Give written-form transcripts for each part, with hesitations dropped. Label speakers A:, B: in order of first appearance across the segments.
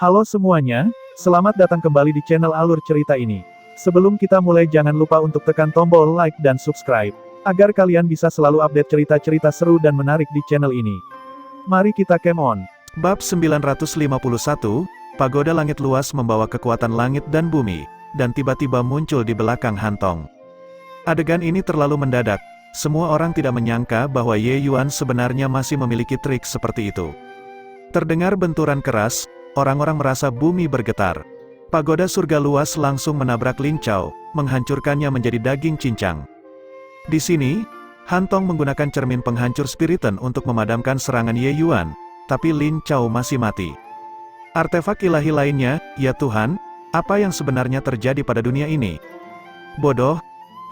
A: Halo semuanya, selamat datang kembali di channel Alur Cerita ini. Sebelum kita mulai jangan lupa untuk tekan tombol like dan subscribe, agar kalian bisa selalu update cerita-cerita seru dan menarik di channel ini. Mari kita game on.
B: Bab 951, Pagoda Langit Luas membawa kekuatan langit dan bumi, dan tiba-tiba muncul di belakang Hantong. Adegan ini terlalu mendadak, semua orang tidak menyangka bahwa Ye Yuan sebenarnya masih memiliki trik seperti itu. Terdengar benturan keras, orang-orang merasa bumi bergetar. Pagoda surga luas langsung menabrak Lin Chao, menghancurkannya menjadi daging cincang. Di sini, Hantong menggunakan cermin penghancur spiritan untuk memadamkan serangan Ye Yuan, tapi Lin Chao masih mati. Artefak ilahi lainnya, ya Tuhan, apa yang sebenarnya terjadi pada dunia ini? Bodoh,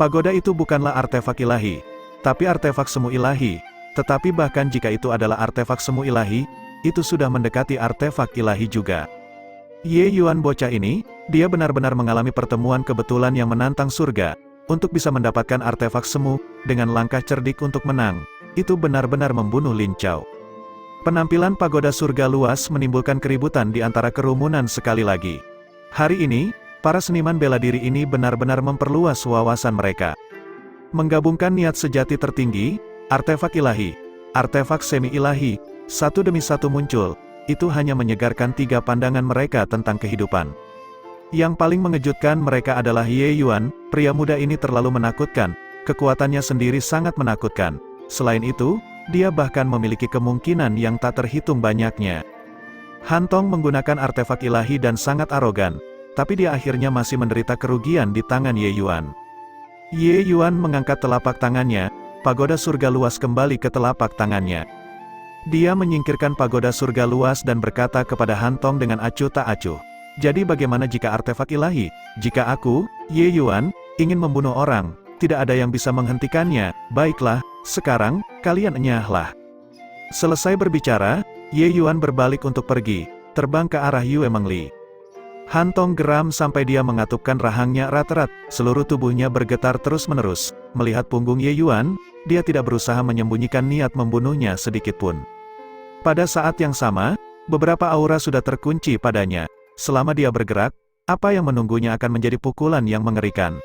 B: pagoda itu bukanlah artefak ilahi, tapi artefak semu ilahi. Tetapi bahkan jika itu adalah artefak semu ilahi, itu sudah mendekati artefak ilahi juga. Ye Yuan bocah ini, dia benar-benar mengalami pertemuan kebetulan yang menantang surga, untuk bisa mendapatkan artefak semu, dengan langkah cerdik untuk menang, itu benar-benar membunuh Lin Chao. Penampilan pagoda surga luas menimbulkan keributan di antara kerumunan sekali lagi. Hari ini, para seniman bela diri ini benar-benar memperluas wawasan mereka. Menggabungkan niat sejati tertinggi, artefak ilahi, artefak semi-ilahi, satu demi satu muncul, itu hanya menyegarkan tiga pandangan mereka tentang kehidupan. Yang paling mengejutkan mereka adalah Ye Yuan, pria muda ini terlalu menakutkan, kekuatannya sendiri sangat menakutkan. Selain itu, dia bahkan memiliki kemungkinan yang tak terhitung banyaknya. Hantong menggunakan artefak ilahi dan sangat arogan, tapi dia akhirnya masih menderita kerugian di tangan Ye Yuan. Ye Yuan mengangkat telapak tangannya, pagoda surga luas kembali ke telapak tangannya. Dia menyingkirkan pagoda surga luas dan berkata kepada Hantong dengan acuh tak acuh. Jadi bagaimana jika artefak ilahi? Jika aku, Ye Yuan, ingin membunuh orang, tidak ada yang bisa menghentikannya. Baiklah, sekarang, kalian enyahlah. Selesai berbicara, Ye Yuan berbalik untuk pergi, terbang ke arah Yue Mengli. Hantong geram sampai dia mengatupkan rahangnya erat-erat, seluruh tubuhnya bergetar terus-menerus. Melihat punggung Ye Yuan, dia tidak berusaha menyembunyikan niat membunuhnya sedikitpun. Pada saat yang sama, beberapa aura sudah terkunci padanya. Selama dia bergerak, apa yang menunggunya akan menjadi pukulan yang mengerikan.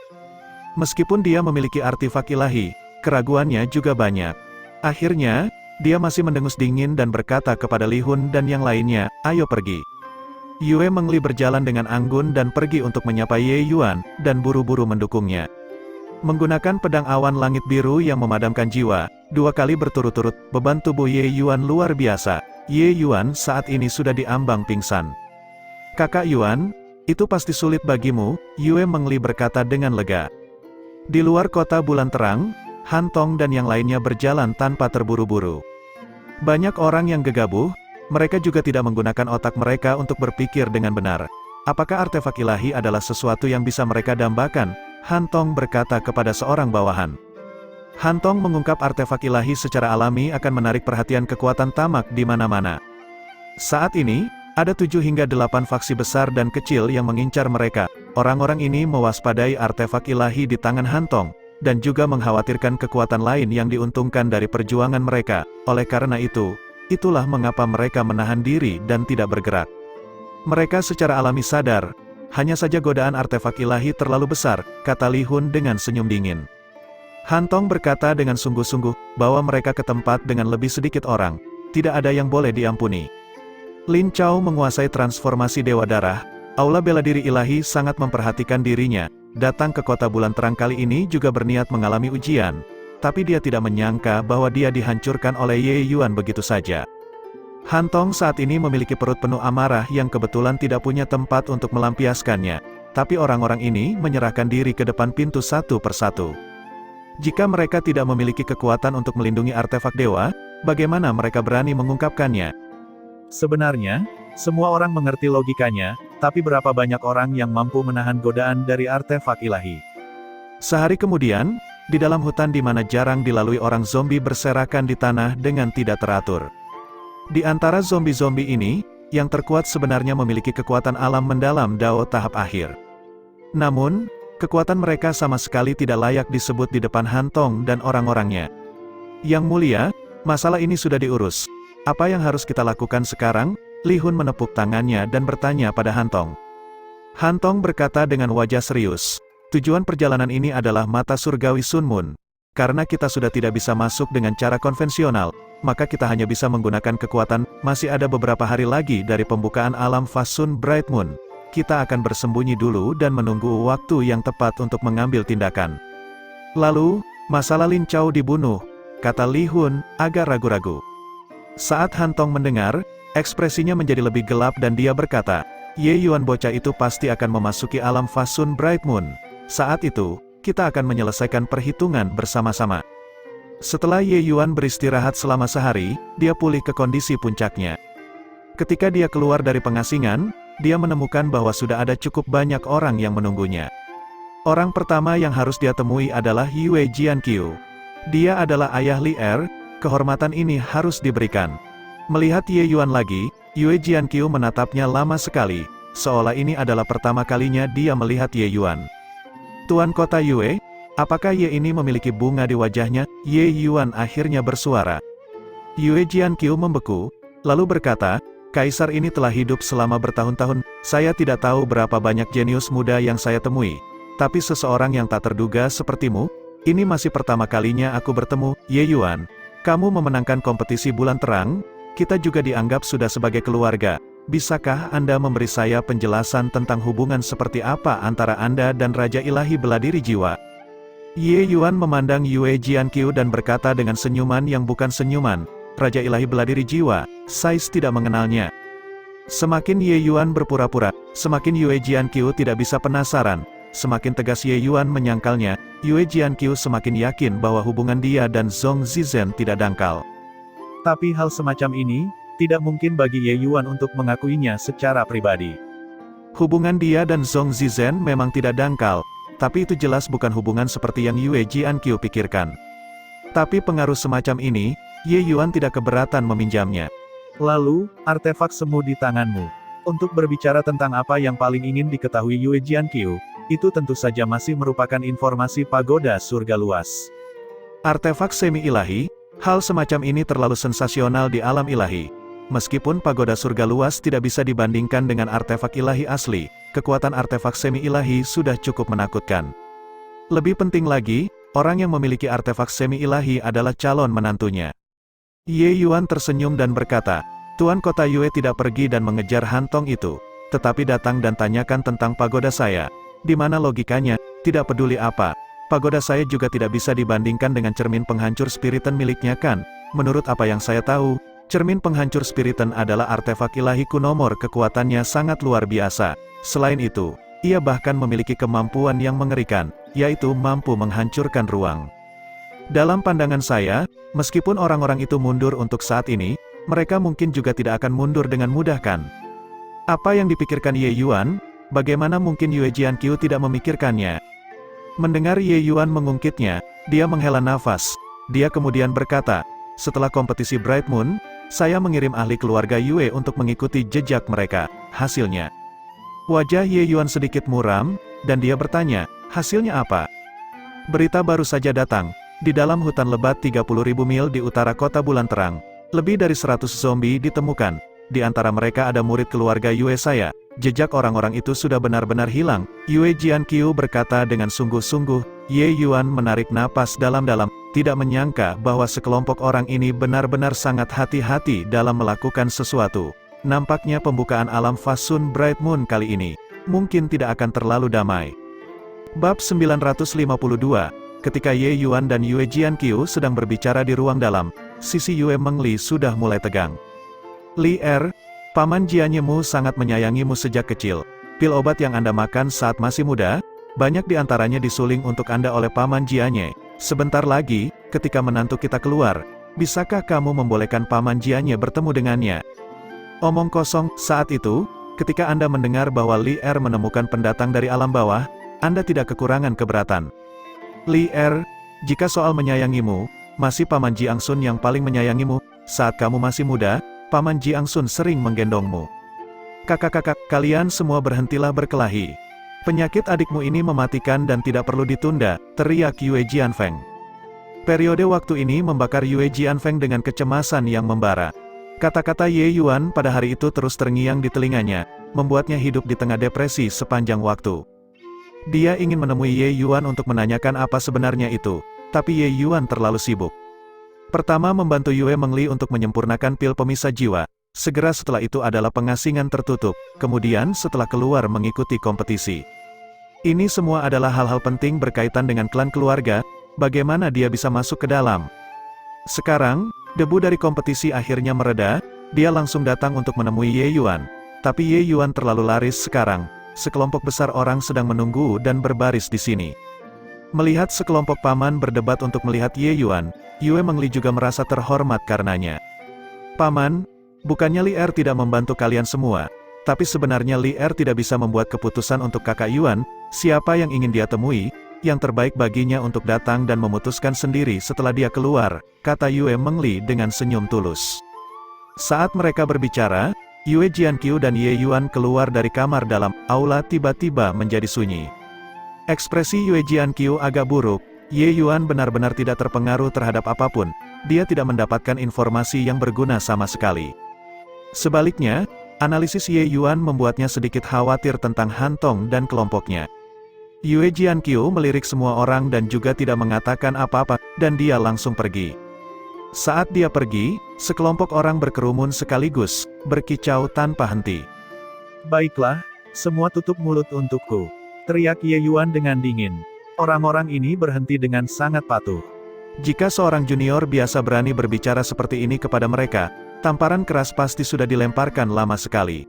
B: Meskipun dia memiliki artefak ilahi, keraguannya juga banyak. Akhirnya, dia masih mendengus dingin dan berkata kepada Li Hun dan yang lainnya, ayo pergi. Yue Mengli berjalan dengan anggun dan pergi untuk menyapa Ye Yuan, dan buru-buru mendukungnya. Menggunakan pedang awan langit biru yang memadamkan jiwa, 2 kali berturut-turut, beban tubuh Ye Yuan luar biasa. Ye Yuan saat ini sudah diambang pingsan. Kakak Yuan, itu pasti sulit bagimu, Yue Mengli berkata dengan lega. Di luar kota bulan terang, Hantong dan yang lainnya berjalan tanpa terburu-buru. Banyak orang yang gegabah, mereka juga tidak menggunakan otak mereka untuk berpikir dengan benar. Apakah artefak ilahi adalah sesuatu yang bisa mereka dambakan? Hantong berkata kepada seorang bawahan. Hantong mengungkap artefak ilahi secara alami akan menarik perhatian kekuatan tamak di mana-mana. Saat ini, ada 7 hingga 8 faksi besar dan kecil yang mengincar mereka. Orang-orang ini mewaspadai artefak ilahi di tangan Hantong, dan juga mengkhawatirkan kekuatan lain yang diuntungkan dari perjuangan mereka. Oleh karena itu, itulah mengapa mereka menahan diri dan tidak bergerak. Mereka secara alami sadar, hanya saja godaan artefak ilahi terlalu besar, kata Li Hun dengan senyum dingin. Hantong berkata dengan sungguh-sungguh, bahwa mereka ke tempat dengan lebih sedikit orang, tidak ada yang boleh diampuni. Lin Chao menguasai transformasi Dewa Darah, aula bela diri ilahi sangat memperhatikan dirinya, datang ke kota bulan terang kali ini juga berniat mengalami ujian, tapi dia tidak menyangka bahwa dia dihancurkan oleh Ye Yuan begitu saja. Hantong saat ini memiliki perut penuh amarah yang kebetulan tidak punya tempat untuk melampiaskannya, tapi orang-orang ini menyerahkan diri ke depan pintu satu persatu. Jika mereka tidak memiliki kekuatan untuk melindungi artefak dewa, bagaimana mereka berani mengungkapkannya?
A: Sebenarnya, semua orang mengerti logikanya, tapi berapa banyak orang yang mampu menahan godaan dari artefak ilahi?
B: Sehari kemudian, di dalam hutan di mana jarang dilalui orang zombie berserakan di tanah dengan tidak teratur. Di antara zombie-zombie ini, yang terkuat sebenarnya memiliki kekuatan alam mendalam Dao tahap akhir. Namun, kekuatan mereka sama sekali tidak layak disebut di depan Hantong dan orang-orangnya. Yang mulia, masalah ini sudah diurus. Apa yang harus kita lakukan sekarang? Li Hun menepuk tangannya dan bertanya pada Hantong. Hantong berkata dengan wajah serius, tujuan perjalanan ini adalah mata surgawi Sun Moon. Karena kita sudah tidak bisa masuk dengan cara konvensional, maka kita hanya bisa menggunakan kekuatan. Masih ada beberapa hari lagi dari pembukaan alam Fasun Bright Moon. Kita akan bersembunyi dulu dan menunggu waktu yang tepat untuk mengambil tindakan. Lalu, masalah Lin Chao dibunuh, kata Li Hun, agak ragu-ragu. Saat Hantong mendengar, ekspresinya menjadi lebih gelap dan dia berkata, Ye Yuan bocah itu pasti akan memasuki alam Fasun Bright Moon. Saat itu, kita akan menyelesaikan perhitungan bersama-sama. Setelah Ye Yuan beristirahat selama sehari, dia pulih ke kondisi puncaknya. Ketika dia keluar dari pengasingan, dia menemukan bahwa sudah ada cukup banyak orang yang menunggunya. Orang pertama yang harus dia temui adalah Yue Jianqiu. Dia adalah ayah Li Er, kehormatan ini harus diberikan. Melihat Ye Yuan lagi, Yue Jianqiu menatapnya lama sekali, seolah ini adalah pertama kalinya dia melihat Ye Yuan. Tuan Kota Yue, apakah Ye ini memiliki bunga di wajahnya? Ye Yuan akhirnya bersuara. Yue Jianqiu membeku, lalu berkata, Kaisar ini telah hidup selama bertahun-tahun, saya tidak tahu berapa banyak jenius muda yang saya temui. Tapi seseorang yang tak terduga sepertimu, ini masih pertama kalinya aku bertemu. Ye Yuan, kamu memenangkan kompetisi bulan terang, kita juga dianggap sudah sebagai keluarga. Bisakah Anda memberi saya penjelasan tentang hubungan seperti apa antara Anda dan Raja Ilahi Beladiri Jiwa? Ye Yuan memandang Yue Jianqiu dan berkata dengan senyuman yang bukan senyuman, Raja Ilahi Beladiri Jiwa, saya tidak mengenalnya. Semakin Ye Yuan berpura-pura, semakin Yue Jianqiu tidak bisa penasaran. Semakin tegas Ye Yuan menyangkalnya, Yue Jianqiu semakin yakin bahwa hubungan dia dan Zhong Zizhen tidak dangkal.
A: Tapi hal semacam ini, tidak mungkin bagi Ye Yuan untuk mengakuinya secara pribadi.
B: Hubungan dia dan Zhong Zizhen memang tidak dangkal, tapi itu jelas bukan hubungan seperti yang Yue Jianqiu pikirkan. Tapi pengaruh semacam ini, Ye Yuan tidak keberatan meminjamnya.
A: Lalu, artefak semu di tanganmu. Untuk berbicara tentang apa yang paling ingin diketahui Yue Jianqiu, itu tentu saja masih merupakan informasi pagoda surga luas.
B: Artefak semi-ilahi, hal semacam ini terlalu sensasional di alam ilahi. Meskipun pagoda surga luas tidak bisa dibandingkan dengan artefak ilahi asli, kekuatan artefak semi-ilahi sudah cukup menakutkan. Lebih penting lagi, orang yang memiliki artefak semi-ilahi adalah calon menantunya. Ye Yuan tersenyum dan berkata, Tuan Kota Yue tidak pergi dan mengejar Hantong itu, tetapi datang dan tanyakan tentang pagoda saya. Di mana logikanya? Tidak peduli apa. Pagoda saya juga tidak bisa dibandingkan dengan cermin penghancur spiritan miliknya kan? Menurut apa yang saya tahu, cermin penghancur spiritan adalah artefak ilahi kunomor, kekuatannya sangat luar biasa. Selain itu, ia bahkan memiliki kemampuan yang mengerikan, yaitu mampu menghancurkan ruang. Dalam pandangan saya, meskipun orang-orang itu mundur untuk saat ini, mereka mungkin juga tidak akan mundur dengan mudah kan? Apa yang dipikirkan Ye Yuan? Bagaimana mungkin Yue Jianqiu tidak memikirkannya? Mendengar Ye Yuan mengungkitnya, dia menghela nafas. Dia kemudian berkata, setelah kompetisi Bright Moon, saya mengirim ahli keluarga Yue untuk mengikuti jejak mereka. Hasilnya, wajah Ye Yuan sedikit muram, dan dia bertanya, hasilnya apa? Berita baru saja datang. Di dalam hutan lebat 30.000 mil di utara kota bulan terang, lebih dari 100 zombie ditemukan. Di antara mereka ada murid keluarga Yue saya. Jejak orang-orang itu sudah benar-benar hilang. Yue Jianqiu berkata dengan sungguh-sungguh. Ye Yuan menarik napas dalam-dalam, tidak menyangka bahwa sekelompok orang ini benar-benar sangat hati-hati dalam melakukan sesuatu. Nampaknya pembukaan alam Fasun Bright Moon kali ini, mungkin tidak akan terlalu damai. Bab 952, ketika Ye Yuan dan Yue Jianqiu sedang berbicara di ruang dalam, sisi Yue Mengli sudah mulai tegang. Li Er, Paman Jianyemu sangat menyayangimu sejak kecil. Pil obat yang Anda makan saat masih muda, banyak di antaranya disuling untuk Anda oleh Paman Jianye. Sebentar lagi, ketika menantu kita keluar, bisakah kamu membolehkan Paman Jianye bertemu dengannya? Omong kosong. Saat itu, ketika Anda mendengar bahwa Li Er menemukan pendatang dari alam bawah, Anda tidak kekurangan keberatan. Li Er, jika soal menyayangimu, masih Paman Jiangsun yang paling menyayangimu. Saat kamu masih muda, Paman Jiangsun sering menggendongmu. Kakak-kakak, kalian semua berhentilah berkelahi. Penyakit adikmu ini mematikan dan tidak perlu ditunda, teriak Yue Jianfeng. Periode waktu ini membakar Yue Jianfeng dengan kecemasan yang membara. Kata-kata Ye Yuan pada hari itu terus terngiang di telinganya, membuatnya hidup di tengah depresi sepanjang waktu. Dia ingin menemui Ye Yuan untuk menanyakan apa sebenarnya itu, tapi Ye Yuan terlalu sibuk. Pertama membantu Yue Mengli untuk menyempurnakan pil pemisah jiwa, segera setelah itu adalah pengasingan tertutup, kemudian setelah keluar mengikuti kompetisi. Ini semua adalah hal-hal penting berkaitan dengan klan keluarga, bagaimana dia bisa masuk ke dalam. Sekarang, debu dari kompetisi akhirnya mereda, dia langsung datang untuk menemui Ye Yuan. Tapi Ye Yuan terlalu laris sekarang, sekelompok besar orang sedang menunggu dan berbaris di sini. Melihat sekelompok paman berdebat untuk melihat Ye Yuan, Yue Mengli juga merasa terhormat karenanya. Paman, bukannya Li Er tidak membantu kalian semua, tapi sebenarnya Li Er tidak bisa membuat keputusan untuk kakak Yuan, siapa yang ingin dia temui, yang terbaik baginya untuk datang dan memutuskan sendiri setelah dia keluar, kata Yue Mengli dengan senyum tulus. Saat mereka berbicara, Yue Jianqiu dan Ye Yuan keluar dari kamar dalam aula tiba-tiba menjadi sunyi. Ekspresi Yue Jianqiu agak buruk, Ye Yuan benar-benar tidak terpengaruh terhadap apapun, dia tidak mendapatkan informasi yang berguna sama sekali. Sebaliknya, analisis Ye Yuan membuatnya sedikit khawatir tentang Han Tong dan kelompoknya. Yue Jianqiu melirik semua orang dan juga tidak mengatakan apa-apa, dan dia langsung pergi. Saat dia pergi, sekelompok orang berkerumun sekaligus, berkicau tanpa henti.
A: Baiklah, semua tutup mulut untukku, teriak Ye Yuan dengan dingin. Orang-orang ini berhenti dengan sangat patuh.
B: Jika seorang junior biasa berani berbicara seperti ini kepada mereka, tamparan keras pasti sudah dilemparkan lama sekali.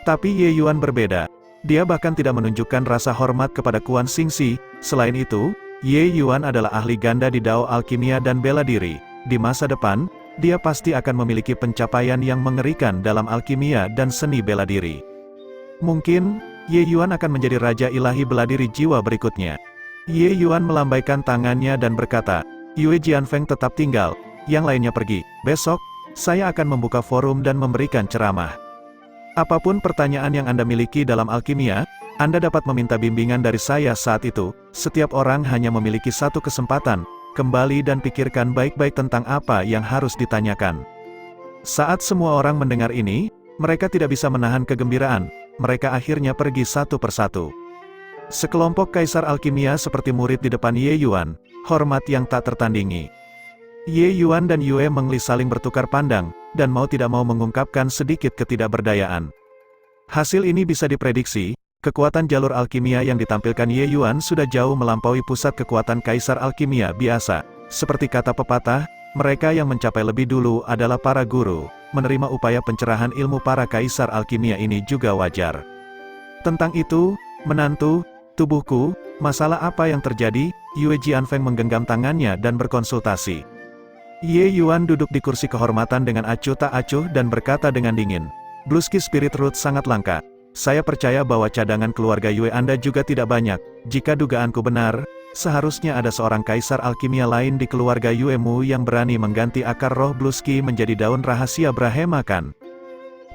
B: Tapi Ye Yuan berbeda. Dia bahkan tidak menunjukkan rasa hormat kepada Quan Xingxi. Selain itu, Ye Yuan adalah ahli ganda di Dao Alkimia dan bela diri. Di masa depan, dia pasti akan memiliki pencapaian yang mengerikan dalam alkimia dan seni bela diri. Mungkin, Ye Yuan akan menjadi raja ilahi bela diri jiwa berikutnya. Ye Yuan melambaikan tangannya dan berkata, Yue Jianfeng tetap tinggal, yang lainnya pergi. Besok, saya akan membuka forum dan memberikan ceramah. Apapun pertanyaan yang Anda miliki dalam alkimia, Anda dapat meminta bimbingan dari saya saat itu. Setiap orang hanya memiliki satu kesempatan, kembali dan pikirkan baik-baik tentang apa yang harus ditanyakan. Saat semua orang mendengar ini, mereka tidak bisa menahan kegembiraan, mereka akhirnya pergi satu persatu. Sekelompok kaisar alkimia seperti murid di depan Ye Yuan, hormat yang tak tertandingi. Ye Yuan dan Yue Mengli saling bertukar pandang, dan mau tidak mau mengungkapkan sedikit ketidakberdayaan. Hasil ini bisa diprediksi, kekuatan jalur alkimia yang ditampilkan Ye Yuan sudah jauh melampaui pusat kekuatan kaisar alkimia biasa. Seperti kata pepatah, mereka yang mencapai lebih dulu adalah para guru, menerima upaya pencerahan ilmu para kaisar alkimia ini juga wajar. Tentang itu, menantu, tubuhku, masalah apa yang terjadi? Yue Jianfeng menggenggam tangannya dan berkonsultasi. Ye Yuan duduk di kursi kehormatan dengan acuh tak acuh dan berkata dengan dingin, Bluesky Spirit Root sangat langka. Saya percaya bahwa cadangan keluarga Yue Anda juga tidak banyak. Jika dugaanku benar, seharusnya ada seorang kaisar alkimia lain di keluarga Yue Mu yang berani mengganti akar roh Bluesky menjadi daun rahasia Brahema kan?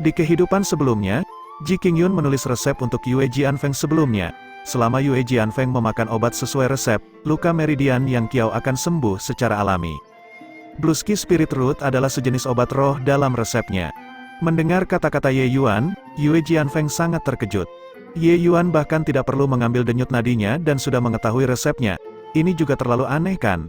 B: Di kehidupan sebelumnya, Ji Qingyun menulis resep untuk Yue Jianfeng sebelumnya. Selama Yue Jianfeng memakan obat sesuai resep, luka meridian yang kiau akan sembuh secara alami. Bluesky Spirit Root adalah sejenis obat roh dalam resepnya. Mendengar kata-kata Ye Yuan, Yue Jianfeng sangat terkejut. Ye Yuan bahkan tidak perlu mengambil denyut nadinya dan sudah mengetahui resepnya. Ini juga terlalu aneh kan?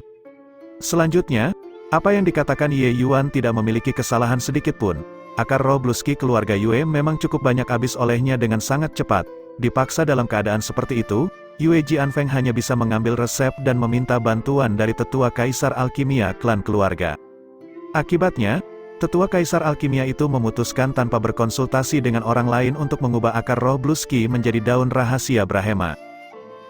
B: Selanjutnya, apa yang dikatakan Ye Yuan tidak memiliki kesalahan sedikit pun. Akar roh Bluesky keluarga Yue memang cukup banyak habis olehnya dengan sangat cepat. Dipaksa dalam keadaan seperti itu, Yue Jianfeng hanya bisa mengambil resep dan meminta bantuan dari tetua kaisar alkimia klan keluarga. Akibatnya, tetua kaisar alkimia itu memutuskan tanpa berkonsultasi dengan orang lain untuk mengubah akar roh Bluesky menjadi daun rahasia Brahema.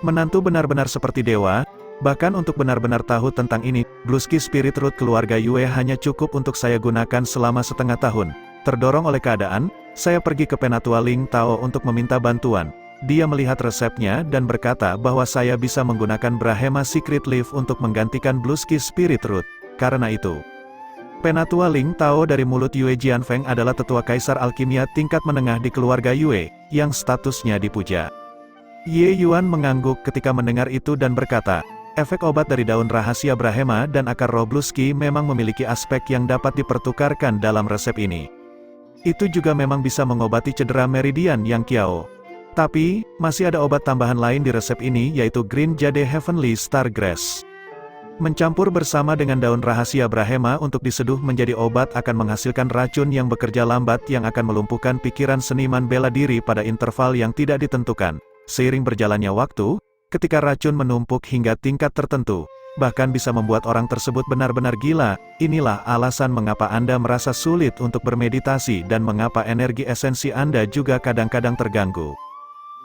B: Menantu benar-benar seperti dewa, bahkan untuk benar-benar tahu tentang ini, Bluesky Spirit Root keluarga Yue hanya cukup untuk saya gunakan selama setengah tahun. Terdorong oleh keadaan, saya pergi ke Penatua Ling Tao untuk meminta bantuan. Dia melihat resepnya dan berkata bahwa saya bisa menggunakan Brahema Secret Leaf untuk menggantikan Bluesky Spirit Root. Karena itu, Penatua Ling Tao dari mulut Yue Jianfeng adalah tetua kaisar alkimia tingkat menengah di keluarga Yue, yang statusnya dipuja. Ye Yuan mengangguk ketika mendengar itu dan berkata, Efek obat dari daun rahasia Brahma dan akar Robluski memang memiliki aspek yang dapat dipertukarkan dalam resep ini. Itu juga memang bisa mengobati cedera meridian yang kiao. Tapi, masih ada obat tambahan lain di resep ini yaitu Green Jade Heavenly Star Grass. Mencampur bersama dengan daun rahasia Brahma untuk diseduh menjadi obat akan menghasilkan racun yang bekerja lambat yang akan melumpuhkan pikiran seniman bela diri pada interval yang tidak ditentukan. Seiring berjalannya waktu, ketika racun menumpuk hingga tingkat tertentu, bahkan bisa membuat orang tersebut benar-benar gila, inilah alasan mengapa Anda merasa sulit untuk bermeditasi dan mengapa energi esensi Anda juga kadang-kadang terganggu.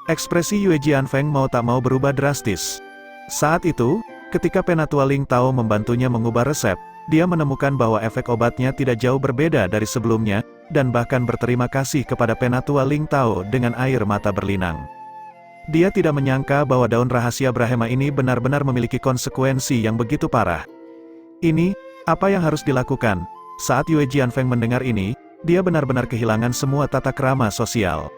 B: Ekspresi Yue Jianfeng mau tak mau berubah drastis. Saat itu, ketika Penatua Ling Tao membantunya mengubah resep, dia menemukan bahwa efek obatnya tidak jauh berbeda dari sebelumnya, dan bahkan berterima kasih kepada Penatua Ling Tao dengan air mata berlinang. Dia tidak menyangka bahwa daun rahasia Brahma ini benar-benar memiliki konsekuensi yang begitu parah. Ini, apa yang harus dilakukan? Saat Yue Jianfeng mendengar ini, dia benar-benar kehilangan semua tata krama sosial.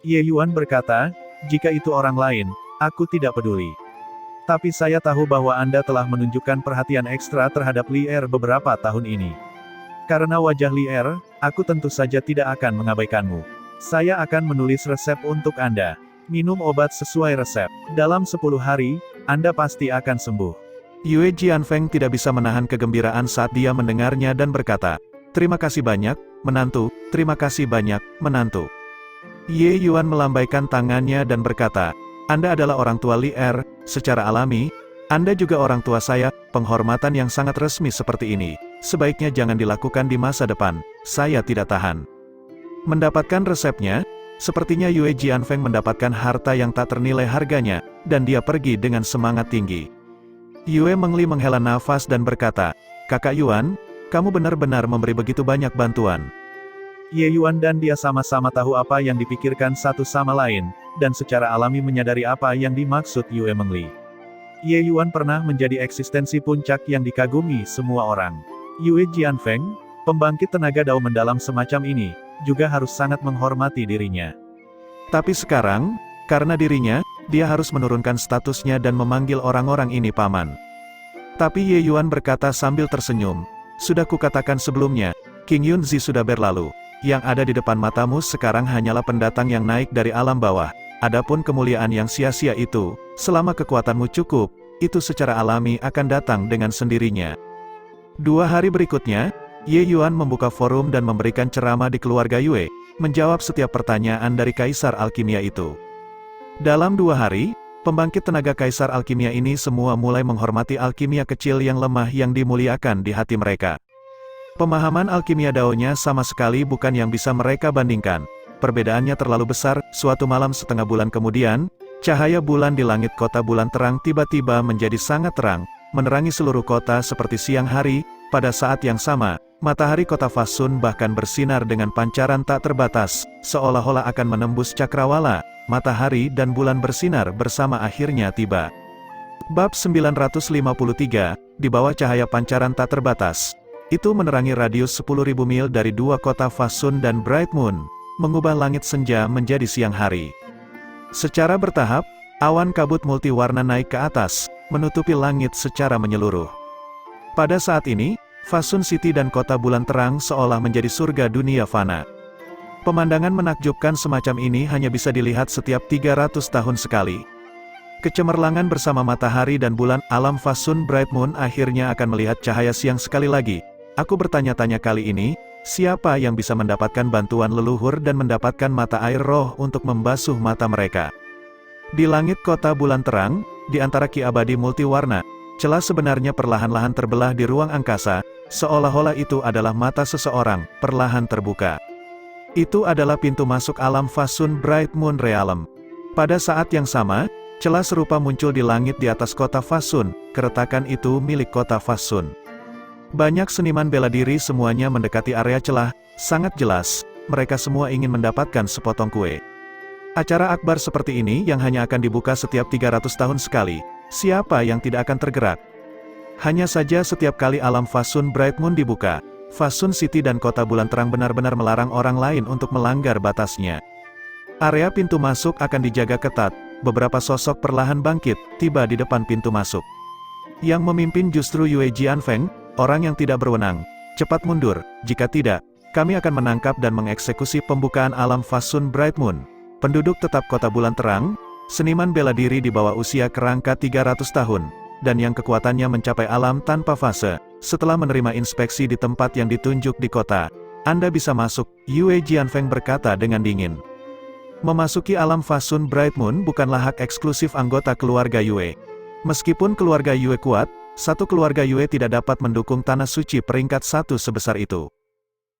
A: Ye Yuan berkata, jika itu orang lain, aku tidak peduli. Tapi saya tahu bahwa Anda telah menunjukkan perhatian ekstra terhadap Li Er beberapa tahun ini. Karena wajah Li Er, aku tentu saja tidak akan mengabaikanmu. Saya akan menulis resep untuk Anda. Minum obat sesuai resep. Dalam 10 hari, Anda pasti akan sembuh.
B: Yue Jianfeng tidak bisa menahan kegembiraan saat dia mendengarnya dan berkata, "Terima kasih banyak, menantu, terima kasih banyak, menantu." Ye Yuan melambaikan tangannya dan berkata, "Anda adalah orang tua Li Er, secara alami, Anda juga orang tua saya, penghormatan yang sangat resmi seperti ini, sebaiknya jangan dilakukan di masa depan, saya tidak tahan." Mendapatkan resepnya, sepertinya Yue Jianfeng mendapatkan harta yang tak ternilai harganya, dan dia pergi dengan semangat tinggi. Yue Mengli menghela nafas dan berkata, "Kakak Yuan, kamu benar-benar memberi begitu banyak bantuan."
A: Ye Yuan dan dia sama-sama tahu apa yang dipikirkan satu sama lain, dan secara alami menyadari apa yang dimaksud Yue Mengli. Ye Yuan pernah menjadi eksistensi puncak yang dikagumi semua orang. Yue Jianfeng, pembangkit tenaga dao mendalam semacam ini, juga harus sangat menghormati dirinya.
B: Tapi sekarang, karena dirinya, dia harus menurunkan statusnya dan memanggil orang-orang ini paman. Tapi Ye Yuan berkata sambil tersenyum, "Sudah kukatakan sebelumnya, King Yunzi sudah berlalu. Yang ada di depan matamu sekarang hanyalah pendatang yang naik dari alam bawah. Adapun kemuliaan yang sia-sia itu, selama kekuatanmu cukup, itu secara alami akan datang dengan sendirinya." 2 hari berikutnya, Ye Yuan membuka forum dan memberikan ceramah di keluarga Yue, menjawab setiap pertanyaan dari Kaisar Alkimia itu. Dalam 2 hari, pembangkit tenaga Kaisar Alkimia ini semua mulai menghormati alkimia kecil yang lemah yang dimuliakan di hati mereka. Pemahaman alkimia daonya sama sekali bukan yang bisa mereka bandingkan. Perbedaannya terlalu besar. Suatu malam setengah bulan kemudian, cahaya bulan di langit kota bulan terang tiba-tiba menjadi sangat terang, menerangi seluruh kota seperti siang hari. Pada saat yang sama, matahari kota Fasun bahkan bersinar dengan pancaran tak terbatas, seolah-olah akan menembus cakrawala. Matahari dan bulan bersinar bersama akhirnya tiba. Bab 953, di bawah cahaya pancaran tak terbatas. Itu menerangi radius 10.000 mil dari 2 kota Fasun dan Bright Moon, mengubah langit senja menjadi siang hari. Secara bertahap, awan kabut multiwarna naik ke atas, menutupi langit secara menyeluruh. Pada saat ini, Fasun City dan kota bulan terang seolah menjadi surga dunia fana. Pemandangan menakjubkan semacam ini hanya bisa dilihat setiap 300 tahun sekali. Kecemerlangan bersama matahari dan bulan, alam Fasun Bright Moon akhirnya akan melihat cahaya siang sekali lagi. Aku bertanya-tanya kali ini, siapa yang bisa mendapatkan bantuan leluhur dan mendapatkan mata air roh untuk membasuh mata mereka? Di langit kota bulan terang, di antara ki abadi multiwarna, celah sebenarnya perlahan-lahan terbelah di ruang angkasa, seolah-olah itu adalah mata seseorang, perlahan terbuka. Itu adalah pintu masuk alam Fasun Bright Moon Realm. Pada saat yang sama, celah serupa muncul di langit di atas kota Fasun, keretakan itu milik kota Fasun. Banyak seniman bela diri semuanya mendekati area celah, sangat jelas, mereka semua ingin mendapatkan sepotong kue. Acara akbar seperti ini yang hanya akan dibuka setiap 300 tahun sekali, siapa yang tidak akan tergerak? Hanya saja setiap kali alam Fasun Bright Moon dibuka, Fasun City dan kota bulan terang benar-benar melarang orang lain untuk melanggar batasnya. Area pintu masuk akan dijaga ketat, beberapa sosok perlahan bangkit, tiba di depan pintu masuk. Yang memimpin justru Yue Jianfeng, orang yang tidak berwenang. Cepat mundur, jika tidak, kami akan menangkap dan mengeksekusi pembukaan alam Fasun Bright Moon. Penduduk tetap kota bulan terang, seniman bela diri di bawah usia kerangka 300 tahun, dan yang kekuatannya mencapai alam tanpa fase. Setelah menerima inspeksi di tempat yang ditunjuk di kota, Anda bisa masuk, Yue Jianfeng berkata dengan dingin. Memasuki alam Fasun Bright Moon bukanlah hak eksklusif anggota keluarga Yue. Meskipun keluarga Yue kuat, satu keluarga Yue tidak dapat mendukung tanah suci peringkat 1 sebesar itu.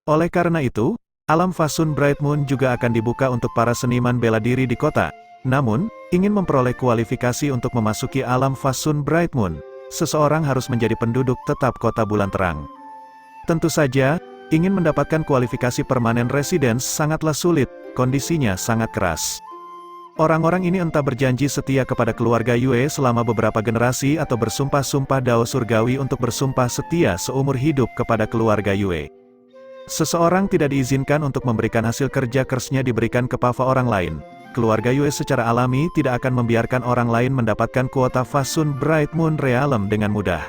B: Oleh karena itu, alam Fasun Bright Moon juga akan dibuka untuk para seniman bela diri di kota. Namun, ingin memperoleh kualifikasi untuk memasuki alam Fasun Bright Moon, seseorang harus menjadi penduduk tetap kota bulan terang. Tentu saja, ingin mendapatkan kualifikasi permanen residence sangatlah sulit, kondisinya sangat keras. Orang-orang ini entah berjanji setia kepada keluarga Yue selama beberapa generasi atau bersumpah-sumpah dao surgawi untuk bersumpah setia seumur hidup kepada keluarga Yue. Seseorang tidak diizinkan untuk memberikan hasil kerja kersnya diberikan ke pava orang lain. Keluarga Yue secara alami tidak akan membiarkan orang lain mendapatkan kuota Fasun Bright Moon Realm dengan mudah.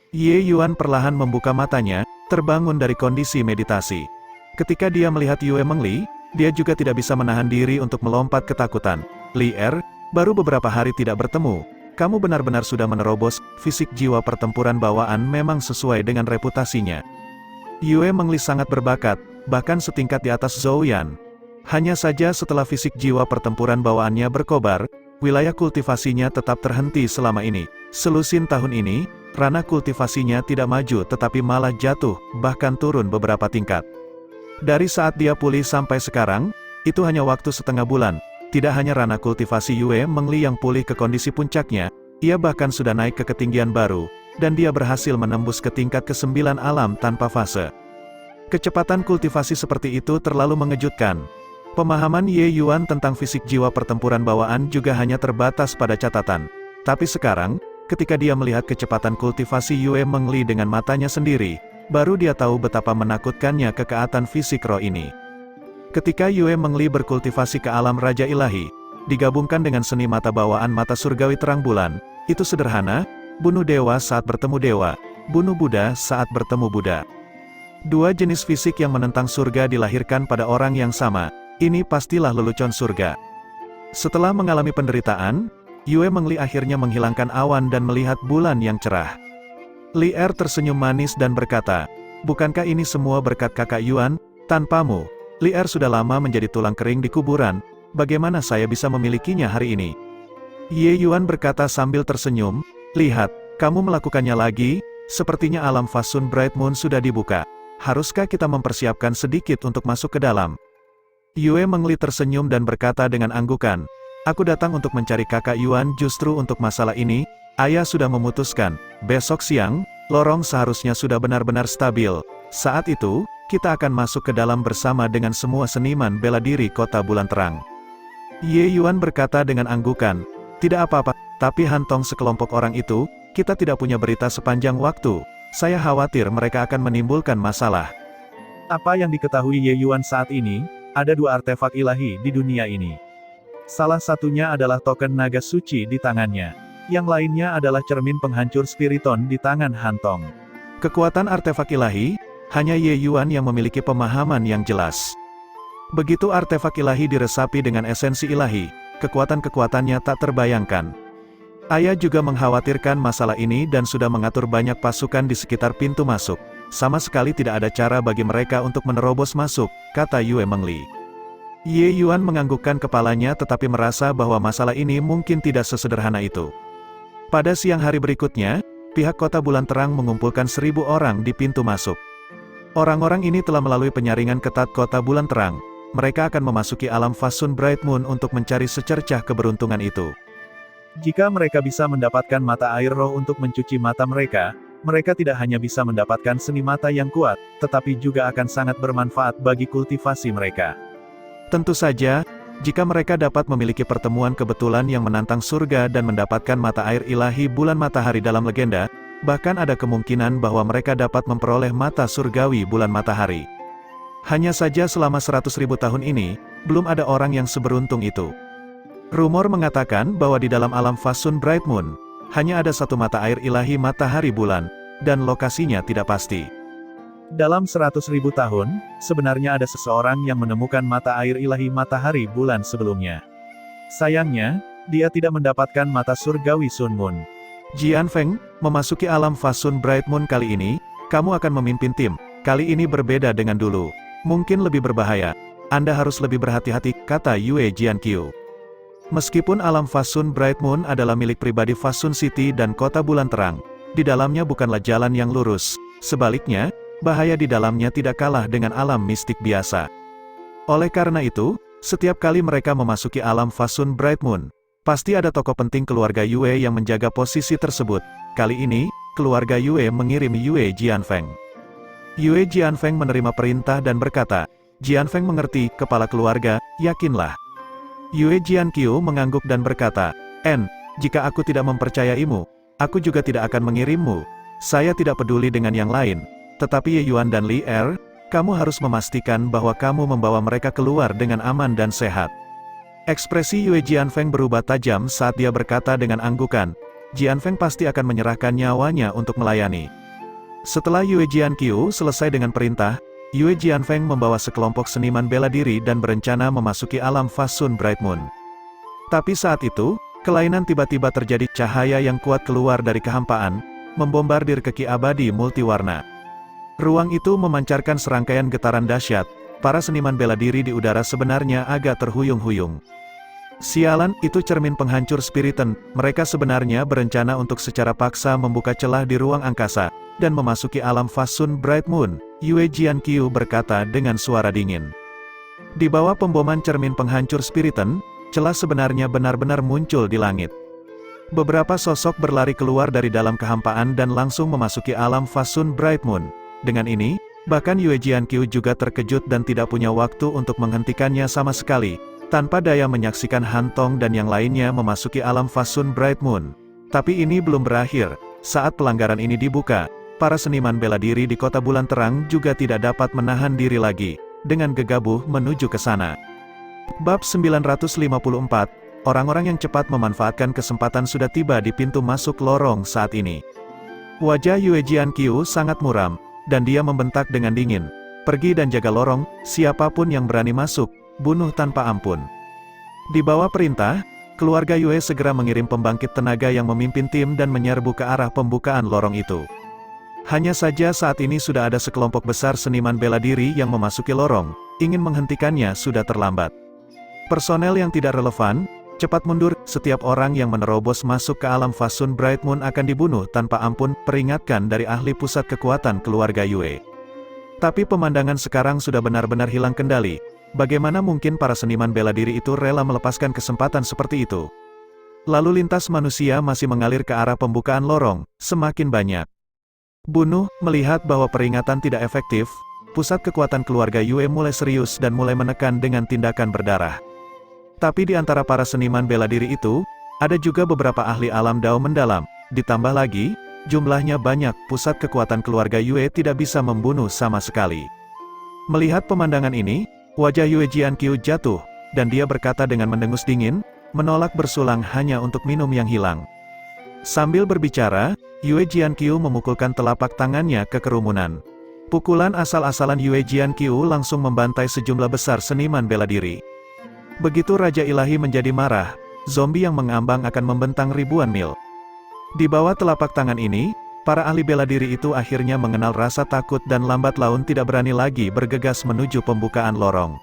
B: Ye Yuan perlahan membuka matanya, terbangun dari kondisi meditasi. Ketika dia melihat Yue Mengli, dia juga tidak bisa menahan diri untuk melompat ketakutan. Li Er, baru beberapa hari tidak bertemu, kamu benar-benar sudah menerobos, fisik jiwa pertempuran bawaan memang sesuai dengan reputasinya. Yue Mengli sangat berbakat, bahkan setingkat di atas Zhou Yan. Hanya saja setelah fisik jiwa pertempuran bawaannya berkobar, wilayah kultivasinya tetap terhenti selama ini. Selusin tahun ini, ranah kultivasinya tidak maju tetapi malah jatuh, bahkan turun beberapa tingkat. Dari saat dia pulih sampai sekarang, itu hanya waktu setengah bulan. Tidak hanya ranah kultivasi Yue Mengli yang pulih ke kondisi puncaknya, ia bahkan sudah naik ke ketinggian baru, dan dia berhasil menembus ke tingkat ke-9 alam tanpa fase. Kecepatan kultivasi seperti itu terlalu mengejutkan. Pemahaman Ye Yuan tentang fisik jiwa pertempuran bawaan juga hanya terbatas pada catatan. Tapi sekarang, ketika dia melihat kecepatan kultivasi Yue Mengli dengan matanya sendiri, baru dia tahu betapa menakutkannya kekaatan fisik roh ini. Ketika Yue Mengli berkultivasi ke alam Raja Ilahi, digabungkan dengan seni mata bawaan mata surgawi terang bulan, itu sederhana, bunuh dewa saat bertemu dewa, bunuh Buddha saat bertemu Buddha. Dua jenis fisik yang menentang surga dilahirkan pada orang yang sama, ini pastilah lelucon surga. Setelah mengalami penderitaan, Yue Mengli akhirnya menghilangkan awan dan melihat bulan yang cerah. Li Er tersenyum manis dan berkata, bukankah ini semua berkat kakak Yuan? Tanpamu, Li Er sudah lama menjadi tulang kering di kuburan, bagaimana saya bisa memilikinya hari ini? Ye Yuan berkata sambil tersenyum, lihat, kamu melakukannya lagi, sepertinya alam Fasun Bright Moon sudah dibuka. Haruskah kita mempersiapkan sedikit untuk masuk ke dalam? Yue Mengli tersenyum dan berkata dengan anggukan, aku datang untuk mencari kakak Yuan justru untuk masalah ini. Ayah sudah memutuskan, besok siang, lorong seharusnya sudah benar-benar stabil. Saat itu, kita akan masuk ke dalam bersama dengan semua seniman bela diri kota bulan terang. Ye Yuan berkata dengan anggukan, tidak apa-apa, tapi Hantong sekelompok orang itu, kita tidak punya berita sepanjang waktu. Saya khawatir mereka akan menimbulkan masalah.
A: Apa yang diketahui Ye Yuan saat ini, ada dua artefak ilahi di dunia ini. Salah satunya adalah token naga suci di tangannya. Yang lainnya adalah cermin penghancur spiriton di tangan Hantong. Kekuatan artefak ilahi, hanya Ye Yuan yang memiliki pemahaman yang jelas. Begitu artefak ilahi diresapi dengan esensi ilahi, kekuatan-kekuatannya tak terbayangkan. Ayah juga mengkhawatirkan masalah ini dan sudah mengatur banyak pasukan di sekitar pintu masuk. Sama sekali tidak ada cara bagi mereka untuk menerobos masuk, kata Yue Mengli. Ye Yuan menganggukkan kepalanya tetapi merasa bahwa masalah ini mungkin tidak sesederhana itu. Pada siang hari berikutnya, pihak kota bulan terang mengumpulkan 1000 orang di pintu masuk. Orang-orang ini telah melalui penyaringan ketat kota bulan terang. Mereka akan memasuki alam Fasun Bright Moon untuk mencari secercah keberuntungan itu. Jika mereka bisa mendapatkan mata air roh untuk mencuci mata mereka, mereka tidak hanya bisa mendapatkan seni mata yang kuat, tetapi juga akan sangat bermanfaat bagi kultivasi mereka. Tentu saja, jika mereka dapat memiliki pertemuan kebetulan yang menantang surga dan mendapatkan mata air ilahi bulan matahari dalam legenda, bahkan ada kemungkinan bahwa mereka dapat memperoleh mata surgawi bulan matahari. Hanya saja selama 100.000 tahun ini, belum ada orang yang seberuntung itu. Rumor mengatakan bahwa di dalam alam Fasun Bright Moon,
B: Hanya ada satu mata air ilahi matahari bulan, dan lokasinya tidak pasti.
A: Dalam 100.000 tahun, sebenarnya ada seseorang yang menemukan mata air ilahi matahari bulan sebelumnya. Sayangnya, dia tidak mendapatkan mata surgawi Sun Moon.
B: Jian Feng, memasuki alam Fasun Bright Moon kali ini, kamu akan memimpin tim. Kali ini berbeda dengan dulu. Mungkin lebih berbahaya. Anda harus lebih berhati-hati, kata Yue Jiankyu. Meskipun alam Fasun Bright Moon adalah milik pribadi Fasun City dan kota bulan terang, di dalamnya bukanlah jalan yang lurus. Sebaliknya, bahaya di dalamnya tidak kalah dengan alam mistik biasa. Oleh karena itu, setiap kali mereka memasuki alam Fasun Bright Moon, pasti ada tokoh penting keluarga Yue yang menjaga posisi tersebut. Kali ini, keluarga Yue mengirim Yue Jianfeng. Yue Jianfeng menerima perintah dan berkata, Jianfeng mengerti, kepala keluarga, yakinlah. Yue Jiankyu mengangguk dan berkata, jika aku tidak mempercayaimu, aku juga tidak akan mengirimmu. Saya tidak peduli dengan yang lain. Tetapi Ye Yuan dan Li Er, kamu harus memastikan bahwa kamu membawa mereka keluar dengan aman dan sehat. Ekspresi Yue Jianfeng berubah tajam saat dia berkata dengan anggukan, Jianfeng pasti akan menyerahkan nyawanya untuk melayani. Setelah Yue Jiankyu selesai dengan perintah, Yue Jianfeng membawa sekelompok seniman bela diri dan berencana memasuki alam Fasun Bright Moon. Tapi saat itu, kelainan tiba-tiba terjadi. Cahaya yang kuat keluar dari kehampaan, membombardir keki abadi multiwarna. Ruang itu memancarkan serangkaian getaran dahsyat. Para seniman bela diri di udara sebenarnya agak terhuyung-huyung. Sialan, itu cermin penghancur spiritan. Mereka sebenarnya berencana untuk secara paksa membuka celah di ruang angkasa dan memasuki alam Fasun Bright Moon, Yue Jiankyu berkata dengan suara dingin. Di bawah pemboman cermin penghancur spiritan, celah sebenarnya benar-benar muncul di langit. Beberapa sosok berlari keluar dari dalam kehampaan dan langsung memasuki alam Fasun Bright Moon. Dengan ini, bahkan Yue Jiankyu juga terkejut dan tidak punya waktu untuk menghentikannya sama sekali. Tanpa daya menyaksikan Hantong dan yang lainnya memasuki alam Fasun Bright Moon. Tapi ini belum berakhir. Saat pelanggaran ini dibuka, para seniman bela diri di kota bulan terang juga tidak dapat menahan diri lagi, dengan gegabah menuju ke sana. Bab 954, orang-orang yang cepat memanfaatkan kesempatan sudah tiba di pintu masuk lorong saat ini. Wajah Yue Jiankyu sangat muram, dan dia membentak dengan dingin, pergi dan jaga lorong, siapapun yang berani masuk, bunuh tanpa ampun. Di bawah perintah, keluarga Yue segera mengirim pembangkit tenaga yang memimpin tim dan menyerbu ke arah pembukaan lorong itu. Hanya saja saat ini sudah ada sekelompok besar seniman bela diri yang memasuki lorong, ingin menghentikannya sudah terlambat. Personel yang tidak relevan, cepat mundur, setiap orang yang menerobos masuk ke alam Fasun Bright Moon akan dibunuh tanpa ampun, peringatkan dari ahli pusat kekuatan keluarga Yue. Tapi pemandangan sekarang sudah benar-benar hilang kendali. Bagaimana mungkin para seniman bela diri itu rela melepaskan kesempatan seperti itu? Lalu lintas manusia masih mengalir ke arah pembukaan lorong, semakin banyak. Bunuh, melihat bahwa peringatan tidak efektif, pusat kekuatan keluarga Yue mulai serius dan mulai menekan dengan tindakan berdarah. Tapi di antara para seniman bela diri itu, ada juga beberapa ahli alam dao mendalam, ditambah lagi, jumlahnya banyak, pusat kekuatan keluarga Yue tidak bisa membunuh sama sekali. Melihat pemandangan ini, wajah Yue Jiankyu jatuh, dan dia berkata dengan mendengus dingin, menolak bersulang hanya untuk minum yang hilang. Sambil berbicara, Yue Jiankyu memukulkan telapak tangannya ke kerumunan. Pukulan asal-asalan Yue Jiankyu langsung membantai sejumlah besar seniman bela diri. Begitu Raja Ilahi menjadi marah, zombie yang mengambang akan membentang ribuan mil. Di bawah telapak tangan ini, para ahli bela diri itu akhirnya mengenal rasa takut dan lambat laun tidak berani lagi bergegas menuju pembukaan lorong.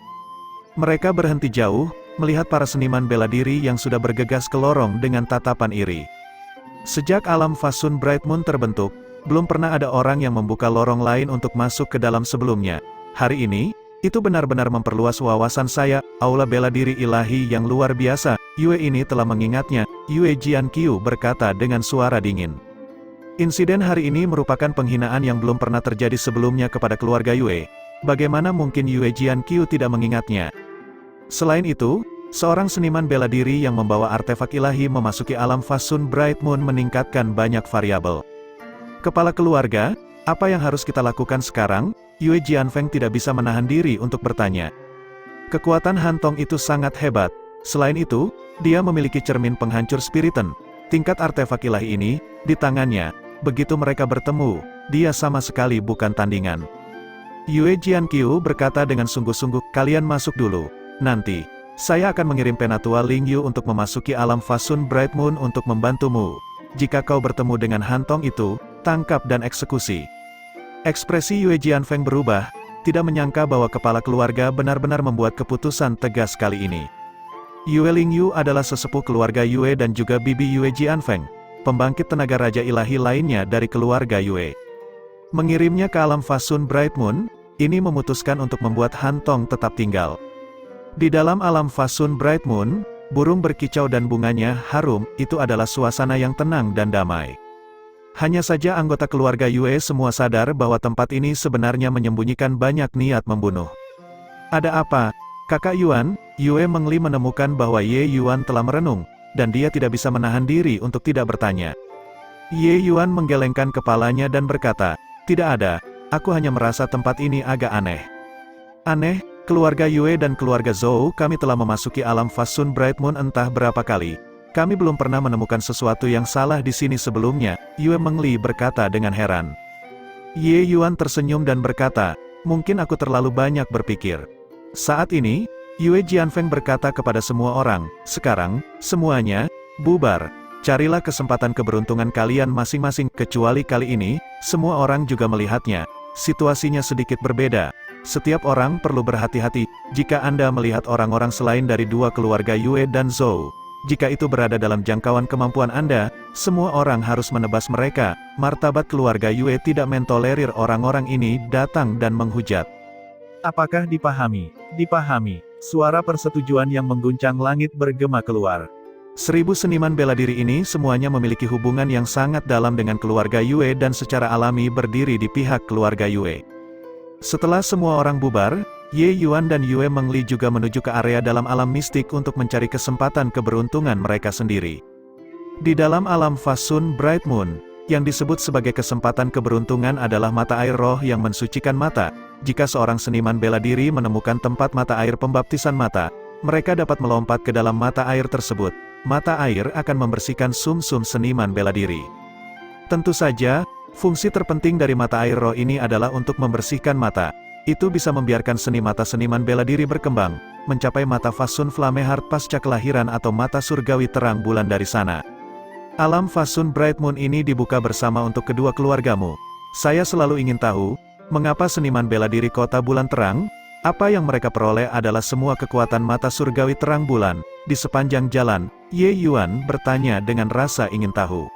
B: Mereka berhenti jauh, melihat para seniman bela diri yang sudah bergegas ke lorong dengan tatapan iri. Sejak alam Fasun Bright Moon terbentuk, belum pernah ada orang yang membuka lorong lain untuk masuk ke dalam sebelumnya. Hari ini, itu benar-benar memperluas wawasan saya, aula bela diri ilahi yang luar biasa, Yue ini telah mengingatnya, Yue Jiankyu berkata dengan suara dingin. Insiden hari ini merupakan penghinaan yang belum pernah terjadi sebelumnya kepada keluarga Yue. Bagaimana mungkin Yue Jiankyu tidak mengingatnya? Selain itu, seorang seniman bela diri yang membawa artefak ilahi memasuki alam Fasun Bright Moon meningkatkan banyak variabel. Kepala keluarga, apa yang harus kita lakukan sekarang? Yue Jianfeng tidak bisa menahan diri untuk bertanya. Kekuatan Hantong itu sangat hebat. Selain itu, dia memiliki cermin penghancur spiritan. tingkat artefak ilahi ini, di tangannya, begitu mereka bertemu, dia sama sekali bukan tandingan. Yue Jianqiu berkata dengan sungguh-sungguh, kalian masuk dulu. Nanti, saya akan mengirim penatua Ling Yu untuk memasuki alam Fasun Bright Moon untuk membantumu. Jika kau bertemu dengan Hantong itu, tangkap dan eksekusi. Ekspresi Yue Jianfeng berubah, tidak menyangka bahwa kepala keluarga benar-benar membuat keputusan tegas kali ini. Yue Ling Yu adalah sesepuh keluarga Yue dan juga bibi Yue Jianfeng, pembangkit tenaga raja ilahi lainnya dari keluarga Yue. Mengirimnya ke alam Fasun Bright Moon, ini memutuskan untuk membuat Hantong tetap tinggal. Di dalam alam Fasun Bright Moon, burung berkicau dan bunganya harum, itu adalah suasana yang tenang dan damai. Hanya saja anggota keluarga Yue semua sadar bahwa tempat ini sebenarnya menyembunyikan banyak niat membunuh. Ada apa? Kakak Yuan, Yue Mengli menemukan bahwa Ye Yuan telah merenung, dan dia tidak bisa menahan diri untuk tidak bertanya. Ye Yuan menggelengkan kepalanya dan berkata, tidak ada, aku hanya merasa tempat ini agak aneh. Aneh, keluarga Yue dan keluarga Zhou kami telah memasuki alam Fasun Bright Moon entah berapa kali. Kami belum pernah menemukan sesuatu yang salah di sini sebelumnya, Yue Mengli berkata dengan heran. Ye Yuan tersenyum dan berkata, mungkin aku terlalu banyak berpikir. Saat ini, Yue Jianfeng berkata kepada semua orang, sekarang, semuanya, bubar. Carilah kesempatan keberuntungan kalian masing-masing, kecuali kali ini, semua orang juga melihatnya. Situasinya sedikit berbeda. Setiap orang perlu berhati-hati, jika Anda melihat orang-orang selain dari dua keluarga Yue dan Zhou. Jika itu berada dalam jangkauan kemampuan Anda, semua orang harus menebas mereka. Martabat keluarga Yue tidak mentolerir orang-orang ini datang dan menghujat.
A: Apakah dipahami? Dipahami. Suara persetujuan yang mengguncang langit bergema keluar.
B: 1000 seniman bela diri ini semuanya memiliki hubungan yang sangat dalam dengan keluarga Yue dan secara alami berdiri di pihak keluarga Yue. Setelah semua orang bubar, Ye Yuan dan Yue Mengli juga menuju ke area dalam alam mistik untuk mencari kesempatan keberuntungan mereka sendiri. Di dalam alam Fasun Bright Moon, yang disebut sebagai kesempatan keberuntungan adalah mata air roh yang mensucikan mata. Jika seorang seniman bela diri menemukan tempat mata air pembaptisan mata, mereka dapat melompat ke dalam mata air tersebut. Mata air akan membersihkan sum-sum seniman bela diri. Tentu saja, fungsi terpenting dari mata air roh ini adalah untuk membersihkan mata. Itu bisa membiarkan seni mata seniman bela diri berkembang, mencapai mata Fasun Flamehard pasca kelahiran atau mata surgawi terang bulan dari sana. Alam Fasun Bright Moon ini dibuka bersama untuk kedua keluargamu. Saya selalu ingin tahu, mengapa seniman bela diri kota bulan terang? Apa yang mereka peroleh adalah semua kekuatan mata surgawi terang bulan. Di sepanjang jalan, Ye Yuan bertanya dengan rasa ingin tahu.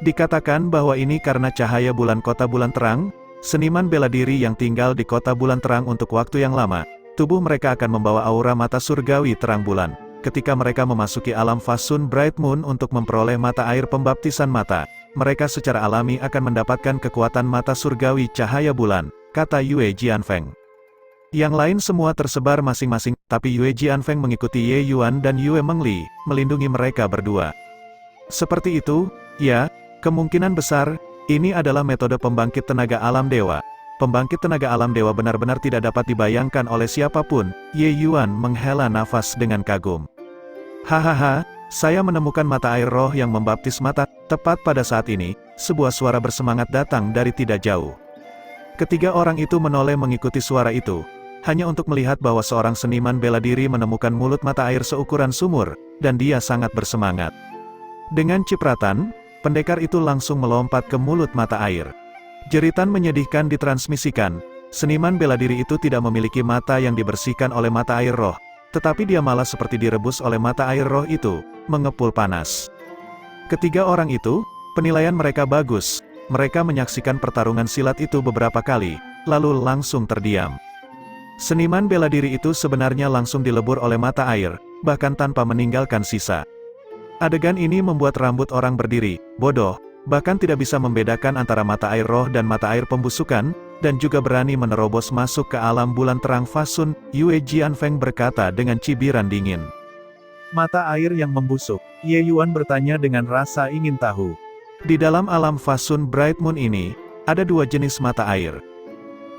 B: Dikatakan bahwa ini karena cahaya bulan kota bulan terang. Seniman bela diri yang tinggal di kota bulan terang untuk waktu yang lama, tubuh mereka akan membawa aura mata surgawi terang bulan. Ketika mereka memasuki alam Fasun Bright Moon untuk memperoleh mata air pembaptisan mata, mereka secara alami akan mendapatkan kekuatan mata surgawi cahaya bulan, kata Yue Jianfeng. Yang lain semua tersebar masing-masing, tapi Yue Jianfeng mengikuti Ye Yuan dan Yue Mengli, melindungi mereka berdua. Seperti itu, ya, kemungkinan besar, ini adalah metode pembangkit tenaga alam dewa. Pembangkit tenaga alam dewa benar-benar tidak dapat dibayangkan oleh siapapun. Ye Yuan menghela nafas dengan kagum. Hahaha, saya menemukan mata air roh yang membaptis mata. Tepat pada saat ini, sebuah suara bersemangat datang dari tidak jauh. Ketiga orang itu menoleh mengikuti suara itu, hanya untuk melihat bahwa seorang seniman bela diri menemukan mulut mata air seukuran sumur, dan dia sangat bersemangat. Dengan cipratan, pendekar itu langsung melompat ke mulut mata air. Jeritan menyedihkan ditransmisikan. Seniman bela diri itu tidak memiliki mata yang dibersihkan oleh mata air roh, tetapi dia malah seperti direbus oleh mata air roh itu, mengepul panas. Ketiga orang itu, penilaian mereka bagus. Mereka menyaksikan pertarungan silat itu beberapa kali, lalu langsung terdiam. Seniman bela diri itu sebenarnya langsung dilebur oleh mata air, bahkan tanpa meninggalkan sisa. Adegan ini membuat rambut orang berdiri, bodoh, bahkan tidak bisa membedakan antara mata air roh dan mata air pembusukan, dan juga berani menerobos masuk ke alam bulan terang Fasun. Yue Jianfeng berkata dengan cibiran dingin.
A: Mata air yang membusuk, Ye Yuan bertanya dengan rasa ingin tahu.
B: Di dalam alam Fasun Bright Moon ini, ada dua jenis mata air.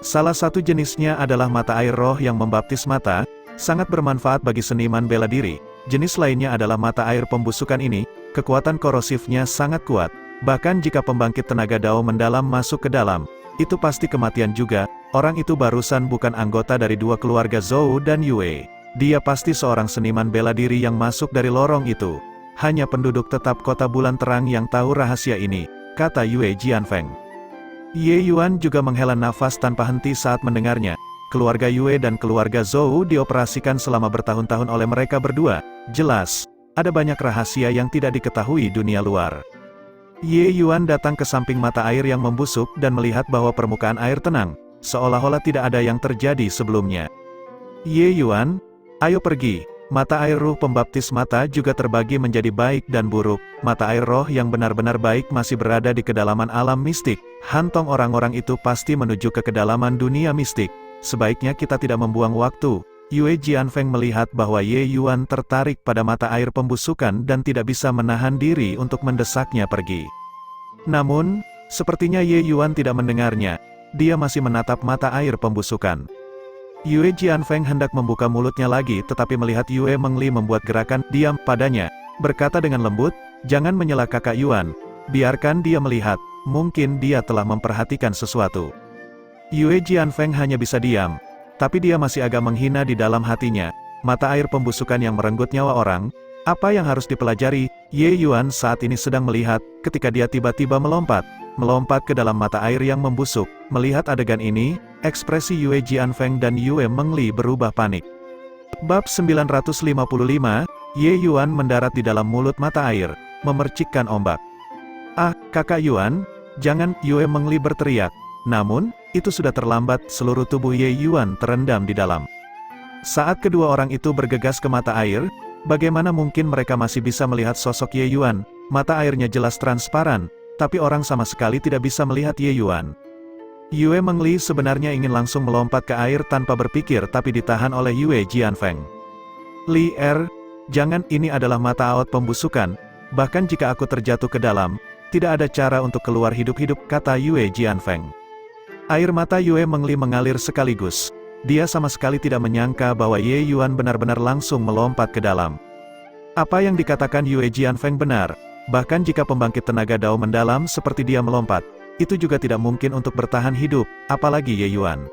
B: Salah satu jenisnya adalah mata air roh yang membaptis mata, sangat bermanfaat bagi seniman bela diri. Jenis lainnya adalah mata air pembusukan ini, kekuatan korosifnya sangat kuat. Bahkan jika pembangkit tenaga Dao mendalam masuk ke dalam, itu pasti kematian juga. Orang itu barusan bukan anggota dari dua keluarga Zhou dan Yue. Dia pasti seorang seniman bela diri yang masuk dari lorong itu. Hanya penduduk tetap kota bulan terang yang tahu rahasia ini, kata Yue Jianfeng. Ye Yuan juga menghela nafas tanpa henti saat mendengarnya. Keluarga Yue dan keluarga Zhou dioperasikan selama bertahun-tahun oleh mereka berdua. Jelas, ada banyak rahasia yang tidak diketahui dunia luar. Ye Yuan datang ke samping mata air yang membusuk dan melihat bahwa permukaan air tenang, seolah-olah tidak ada yang terjadi sebelumnya. Ye Yuan, ayo pergi. Mata air ruh pembaptis mata juga terbagi menjadi baik dan buruk. Mata air roh yang benar-benar baik masih berada di kedalaman alam mistik. Hantong orang-orang itu pasti menuju ke kedalaman dunia mistik. Sebaiknya kita tidak membuang waktu. Yue Jianfeng melihat bahwa Ye Yuan tertarik pada mata air pembusukan dan tidak bisa menahan diri untuk mendesaknya pergi. Namun, sepertinya Ye Yuan tidak mendengarnya. Dia masih menatap mata air pembusukan. Yue Jianfeng hendak membuka mulutnya lagi tetapi melihat Yue Mengli membuat gerakan diam padanya, berkata dengan lembut, "Jangan menyela kakak Yuan. Biarkan dia melihat, mungkin dia telah memperhatikan sesuatu." Yue Jianfeng hanya bisa diam. Tapi dia masih agak menghina di dalam hatinya. Mata air pembusukan yang merenggut nyawa orang, apa yang harus dipelajari? Ye Yuan saat ini sedang melihat, ketika dia tiba-tiba melompat ke dalam mata air yang membusuk. Melihat adegan ini, ekspresi Yue Jianfeng dan Yue Mengli berubah panik. Bab 955, Ye Yuan mendarat di dalam mulut mata air, memercikkan ombak. "Ah, kakak Yuan, jangan!" Yue Mengli berteriak. Namun, itu sudah terlambat, seluruh tubuh Ye Yuan terendam di dalam. Saat kedua orang itu bergegas ke mata air, bagaimana mungkin mereka masih bisa melihat sosok Ye Yuan? Mata airnya jelas transparan, tapi orang sama sekali tidak bisa melihat Ye Yuan. Yue Mengli sebenarnya ingin langsung melompat ke air tanpa berpikir tapi ditahan oleh Yue Jianfeng. "Li Er, jangan, ini adalah mata air pembusukan, bahkan jika aku terjatuh ke dalam, tidak ada cara untuk keluar hidup-hidup," kata Yue Jianfeng. Air mata Yue Mengli mengalir sekaligus. Dia sama sekali tidak menyangka bahwa Ye Yuan benar-benar langsung melompat ke dalam. Apa yang dikatakan Yue Jianfeng benar, bahkan jika pembangkit tenaga Dao mendalam seperti dia melompat, itu juga tidak mungkin untuk bertahan hidup, apalagi Ye Yuan.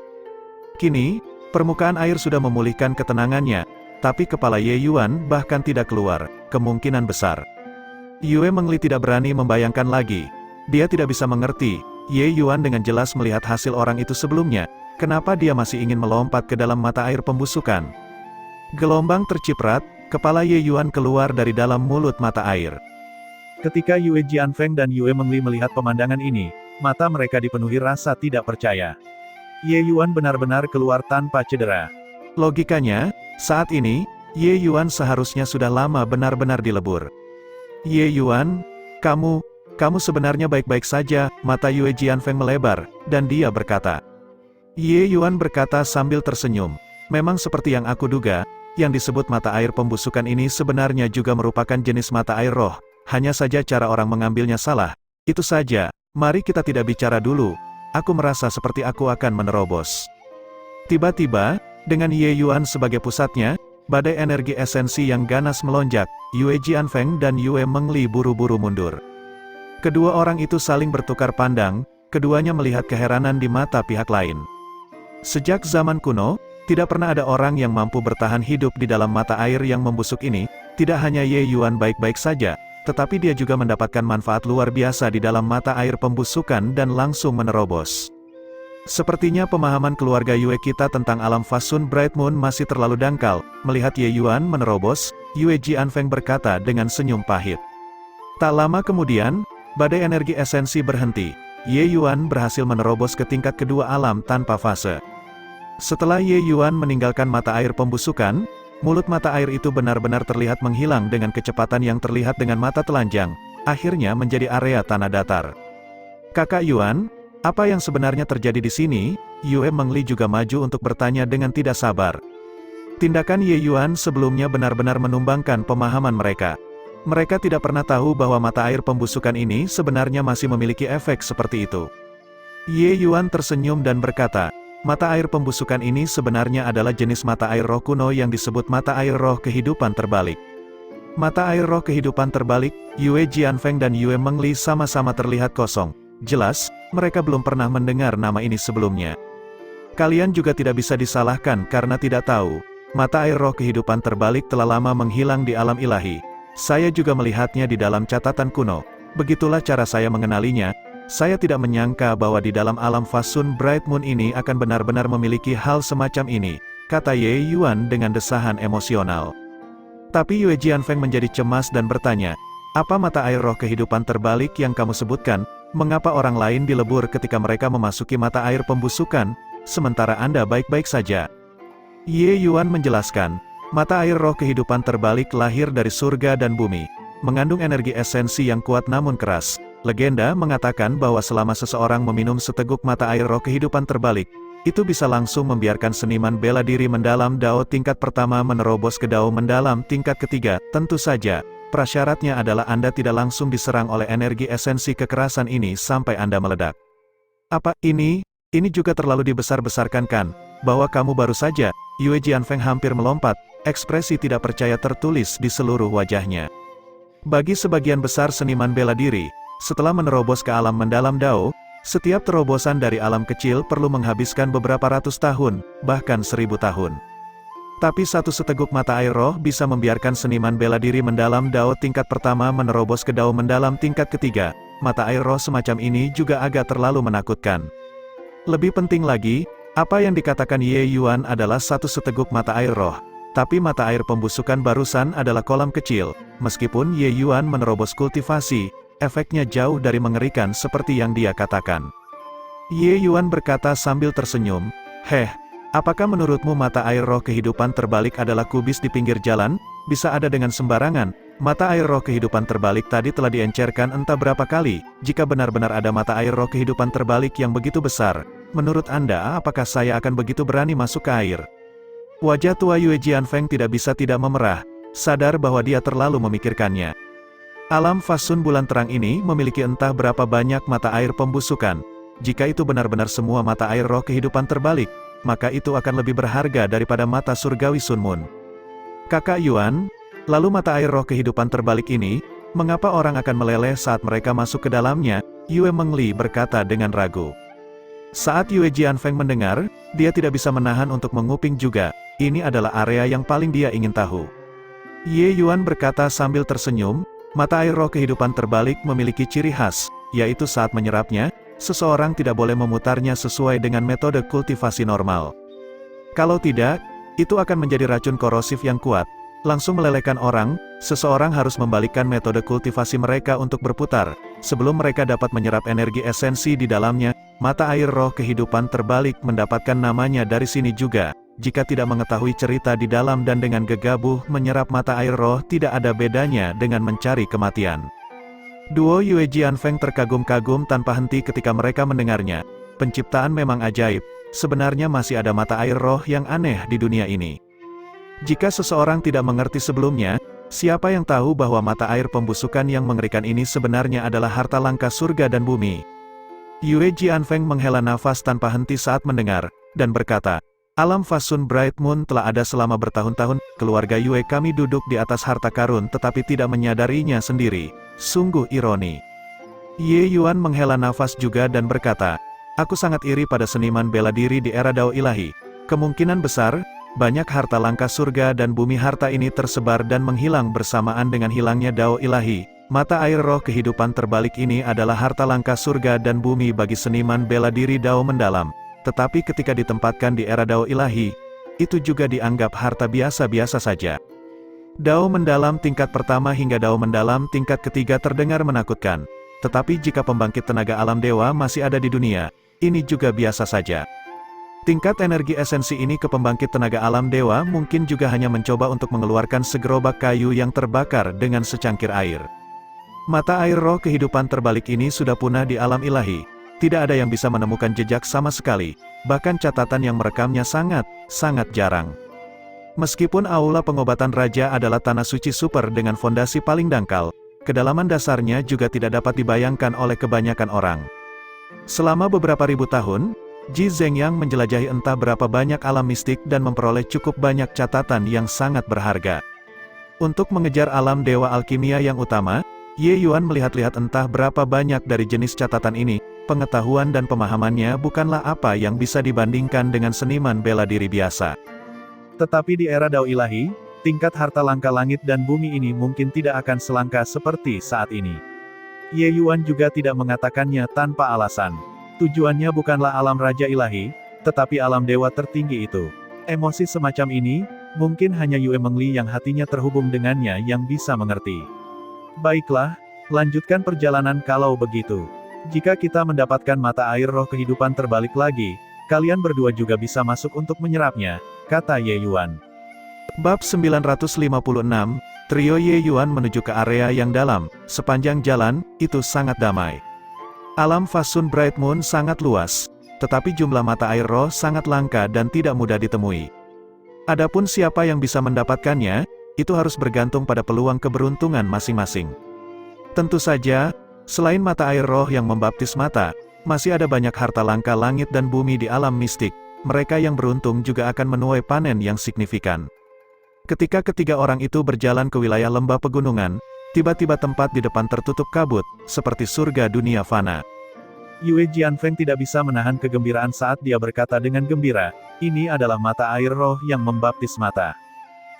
B: Kini, permukaan air sudah memulihkan ketenangannya, tapi kepala Ye Yuan bahkan tidak keluar, kemungkinan besar. Yue Mengli tidak berani membayangkan lagi. Dia tidak bisa mengerti. Ye Yuan dengan jelas melihat hasil orang itu sebelumnya, kenapa dia masih ingin melompat ke dalam mata air pembusukan? Gelombang terciprat, kepala Ye Yuan keluar dari dalam mulut mata air.
A: Ketika Yue Jianfeng dan Yue Mengli melihat pemandangan ini, mata mereka dipenuhi rasa tidak percaya. Ye Yuan benar-benar keluar tanpa cedera.
B: Logikanya, saat ini, Ye Yuan seharusnya sudah lama benar-benar dilebur. "Ye Yuan, kamu sebenarnya baik-baik saja," mata Yue Jianfeng melebar, dan dia berkata. Ye Yuan berkata sambil tersenyum, "Memang seperti yang aku duga, yang disebut mata air pembusukan ini sebenarnya juga merupakan jenis mata air roh, hanya saja cara orang mengambilnya salah. Itu saja, mari kita tidak bicara dulu, aku merasa seperti aku akan menerobos." Tiba-tiba, dengan Ye Yuan sebagai pusatnya, badai energi esensi yang ganas melonjak. Yue Jianfeng dan Yue Mengli buru-buru mundur. Kedua orang itu saling bertukar pandang, keduanya melihat keheranan di mata pihak lain. Sejak zaman kuno, tidak pernah ada orang yang mampu bertahan hidup di dalam mata air yang membusuk ini. Tidak hanya Ye Yuan baik-baik saja, tetapi dia juga mendapatkan manfaat luar biasa di dalam mata air pembusukan dan langsung menerobos. Sepertinya pemahaman keluarga Yue kita tentang alam Fasun Bright Moon masih terlalu dangkal. Melihat Ye Yuan menerobos, Yue Jianfeng berkata dengan senyum pahit. Tak lama kemudian, badai energi esensi berhenti. Ye Yuan berhasil menerobos ke tingkat kedua alam tanpa fase. Setelah Ye Yuan meninggalkan mata air pembusukan, mulut mata air itu benar-benar terlihat menghilang dengan kecepatan yang terlihat dengan mata telanjang, akhirnya menjadi area tanah datar. "Kakak Yuan, apa yang sebenarnya terjadi di sini?" Yue Mengli juga maju untuk bertanya dengan tidak sabar. Tindakan Ye Yuan sebelumnya benar-benar menumbangkan pemahaman mereka. Mereka tidak pernah tahu bahwa mata air pembusukan ini sebenarnya masih memiliki efek seperti itu. Ye Yuan tersenyum dan berkata, "Mata air pembusukan ini sebenarnya adalah jenis mata air roh kuno yang disebut mata air roh kehidupan terbalik. Mata air roh kehidupan terbalik, Yue Jianfeng dan Yue Mengli sama-sama terlihat kosong. Jelas, mereka belum pernah mendengar nama ini sebelumnya. Kalian juga tidak bisa disalahkan karena tidak tahu. Mata air roh kehidupan terbalik telah lama menghilang di alam ilahi. Saya juga melihatnya di dalam catatan kuno. Begitulah cara saya mengenalinya. Saya tidak menyangka bahwa di dalam alam Fasun Bright Moon ini akan benar-benar memiliki hal semacam ini, kata Ye Yuan dengan desahan emosional. Tapi Yue Jianfeng menjadi cemas dan bertanya, apa mata air roh kehidupan terbalik yang kamu sebutkan? Mengapa orang lain dilebur ketika mereka memasuki mata air pembusukan, sementara Anda baik-baik saja? Ye Yuan menjelaskan, mata air roh kehidupan terbalik lahir dari surga dan bumi, mengandung energi esensi yang kuat namun keras. Legenda mengatakan bahwa selama seseorang meminum seteguk mata air roh kehidupan terbalik, itu bisa langsung membiarkan seniman bela diri mendalam Dao tingkat pertama menerobos ke Dao mendalam tingkat ketiga. Tentu saja, prasyaratnya adalah Anda tidak langsung diserang oleh energi esensi kekerasan ini sampai Anda meledak. Apa ini? Ini juga terlalu dibesar-besarkan kan? Bahwa kamu baru saja, Yue Jianfeng hampir melompat, ekspresi tidak percaya tertulis di seluruh wajahnya. Bagi sebagian besar seniman bela diri, setelah menerobos ke alam mendalam Dao, setiap terobosan dari alam kecil perlu menghabiskan beberapa ratus tahun, bahkan 1000 tahun. Tapi satu seteguk mata air roh bisa membiarkan seniman bela diri mendalam Dao tingkat pertama menerobos ke Dao mendalam tingkat ketiga. Mata air roh semacam ini juga agak terlalu menakutkan. Lebih penting lagi, apa yang dikatakan Ye Yuan adalah satu seteguk mata air roh. Tapi mata air pembusukan barusan adalah kolam kecil. Meskipun Ye Yuan menerobos kultivasi, efeknya jauh dari mengerikan seperti yang dia katakan. Ye Yuan berkata sambil tersenyum, apakah menurutmu mata air roh kehidupan terbalik adalah kubis di pinggir jalan? Bisa ada dengan sembarangan. Mata air roh kehidupan terbalik tadi telah diencerkan entah berapa kali. Jika benar-benar ada mata air roh kehidupan terbalik yang begitu besar, menurut Anda apakah saya akan begitu berani masuk ke air? Wajah tua Yue Jianfeng tidak bisa tidak memerah, sadar bahwa dia terlalu memikirkannya. Alam Fasun bulan terang ini memiliki entah berapa banyak mata air pembusukan. Jika itu benar-benar semua mata air roh kehidupan terbalik, maka itu akan lebih berharga daripada mata surgawi Sun Moon. Kakak Yuan, lalu mata air roh kehidupan terbalik ini, mengapa orang akan meleleh saat mereka masuk ke dalamnya? Yue Mengli berkata dengan ragu. Saat Yue Jianfeng mendengar, dia tidak bisa menahan untuk menguping juga. Ini adalah area yang paling dia ingin tahu. Ye Yuan berkata sambil tersenyum, mata air roh kehidupan terbalik memiliki ciri khas, yaitu saat menyerapnya, seseorang tidak boleh memutarnya sesuai dengan metode kultivasi normal. Kalau tidak, itu akan menjadi racun korosif yang kuat, langsung melelehkan orang. Seseorang harus membalikkan metode kultivasi mereka untuk berputar, sebelum mereka dapat menyerap energi esensi di dalamnya. Mata air roh kehidupan terbalik mendapatkan namanya dari sini juga. Jika tidak mengetahui cerita di dalam dan dengan gegabah menyerap mata air roh tidak ada bedanya dengan mencari kematian. Duo Yue Jianfeng terkagum-kagum tanpa henti ketika mereka mendengarnya. Penciptaan memang ajaib, sebenarnya masih ada mata air roh yang aneh di dunia ini. Jika seseorang tidak mengerti sebelumnya, siapa yang tahu bahwa mata air pembusukan yang mengerikan ini sebenarnya adalah harta langka surga dan bumi. Yue Jianfeng menghela nafas tanpa henti saat mendengar, dan berkata, alam Fasun Bright Moon telah ada selama bertahun-tahun, keluarga Yue kami duduk di atas harta karun tetapi tidak menyadarinya sendiri. Sungguh ironi. Ye Yuan menghela nafas juga dan berkata, aku sangat iri pada seniman bela diri di era Dao ilahi. Kemungkinan besar, banyak harta langka surga dan bumi harta ini tersebar dan menghilang bersamaan dengan hilangnya Dao ilahi. Mata air roh kehidupan terbalik ini adalah harta langka surga dan bumi bagi seniman bela diri Dao mendalam. Tetapi ketika ditempatkan di era Dao ilahi, itu juga dianggap harta biasa-biasa saja. Dao mendalam tingkat pertama hingga Dao mendalam tingkat ketiga terdengar menakutkan. Tetapi jika pembangkit tenaga alam dewa masih ada di dunia, ini juga biasa saja. Tingkat energi esensi ini ke pembangkit tenaga alam dewa mungkin juga hanya mencoba untuk mengeluarkan segerobak kayu yang terbakar dengan secangkir air. Mata air roh kehidupan terbalik ini sudah punah di alam ilahi. Tidak ada yang bisa menemukan jejak sama sekali, bahkan catatan yang merekamnya sangat jarang. Meskipun aula pengobatan raja adalah tanah suci super dengan fondasi paling dangkal, kedalaman dasarnya juga tidak dapat dibayangkan oleh kebanyakan orang. Selama beberapa ribu tahun, Ji Zhengyang menjelajahi entah berapa banyak alam mistik dan memperoleh cukup banyak catatan yang sangat berharga. Untuk mengejar alam dewa alkimia yang utama, Ye Yuan melihat-lihat entah berapa banyak dari jenis catatan ini. Pengetahuan dan pemahamannya bukanlah apa yang bisa dibandingkan dengan seniman bela diri biasa.
A: Tetapi di era Dao Ilahi, tingkat harta langka langit dan bumi ini mungkin tidak akan selangka seperti saat ini. Ye Yuan juga tidak mengatakannya tanpa alasan. Tujuannya bukanlah alam Raja Ilahi, tetapi alam dewa tertinggi itu. Emosi semacam ini, mungkin hanya Yue Mengli yang hatinya terhubung dengannya yang bisa mengerti. Baiklah, lanjutkan perjalanan kalau begitu. Jika kita mendapatkan mata air roh kehidupan terbalik lagi, kalian berdua juga bisa masuk untuk menyerapnya, kata Ye Yuan.
B: Bab 956, Trio Ye Yuan menuju ke area yang dalam. Sepanjang jalan, itu sangat damai. Alam Fasun Bright Moon sangat luas, tetapi jumlah mata air roh sangat langka dan tidak mudah ditemui. Adapun siapa yang bisa mendapatkannya, itu harus bergantung pada peluang keberuntungan masing-masing. Tentu saja, selain mata air roh yang membaptis mata, masih ada banyak harta langka langit dan bumi di alam mistik. Mereka yang beruntung juga akan menuai panen yang signifikan. Ketika ketiga orang itu berjalan ke wilayah lembah pegunungan, tiba-tiba tempat di depan tertutup kabut, seperti surga dunia fana.
A: Yue Jianfeng tidak bisa menahan kegembiraan saat dia berkata dengan gembira, ini adalah mata air roh yang membaptis mata.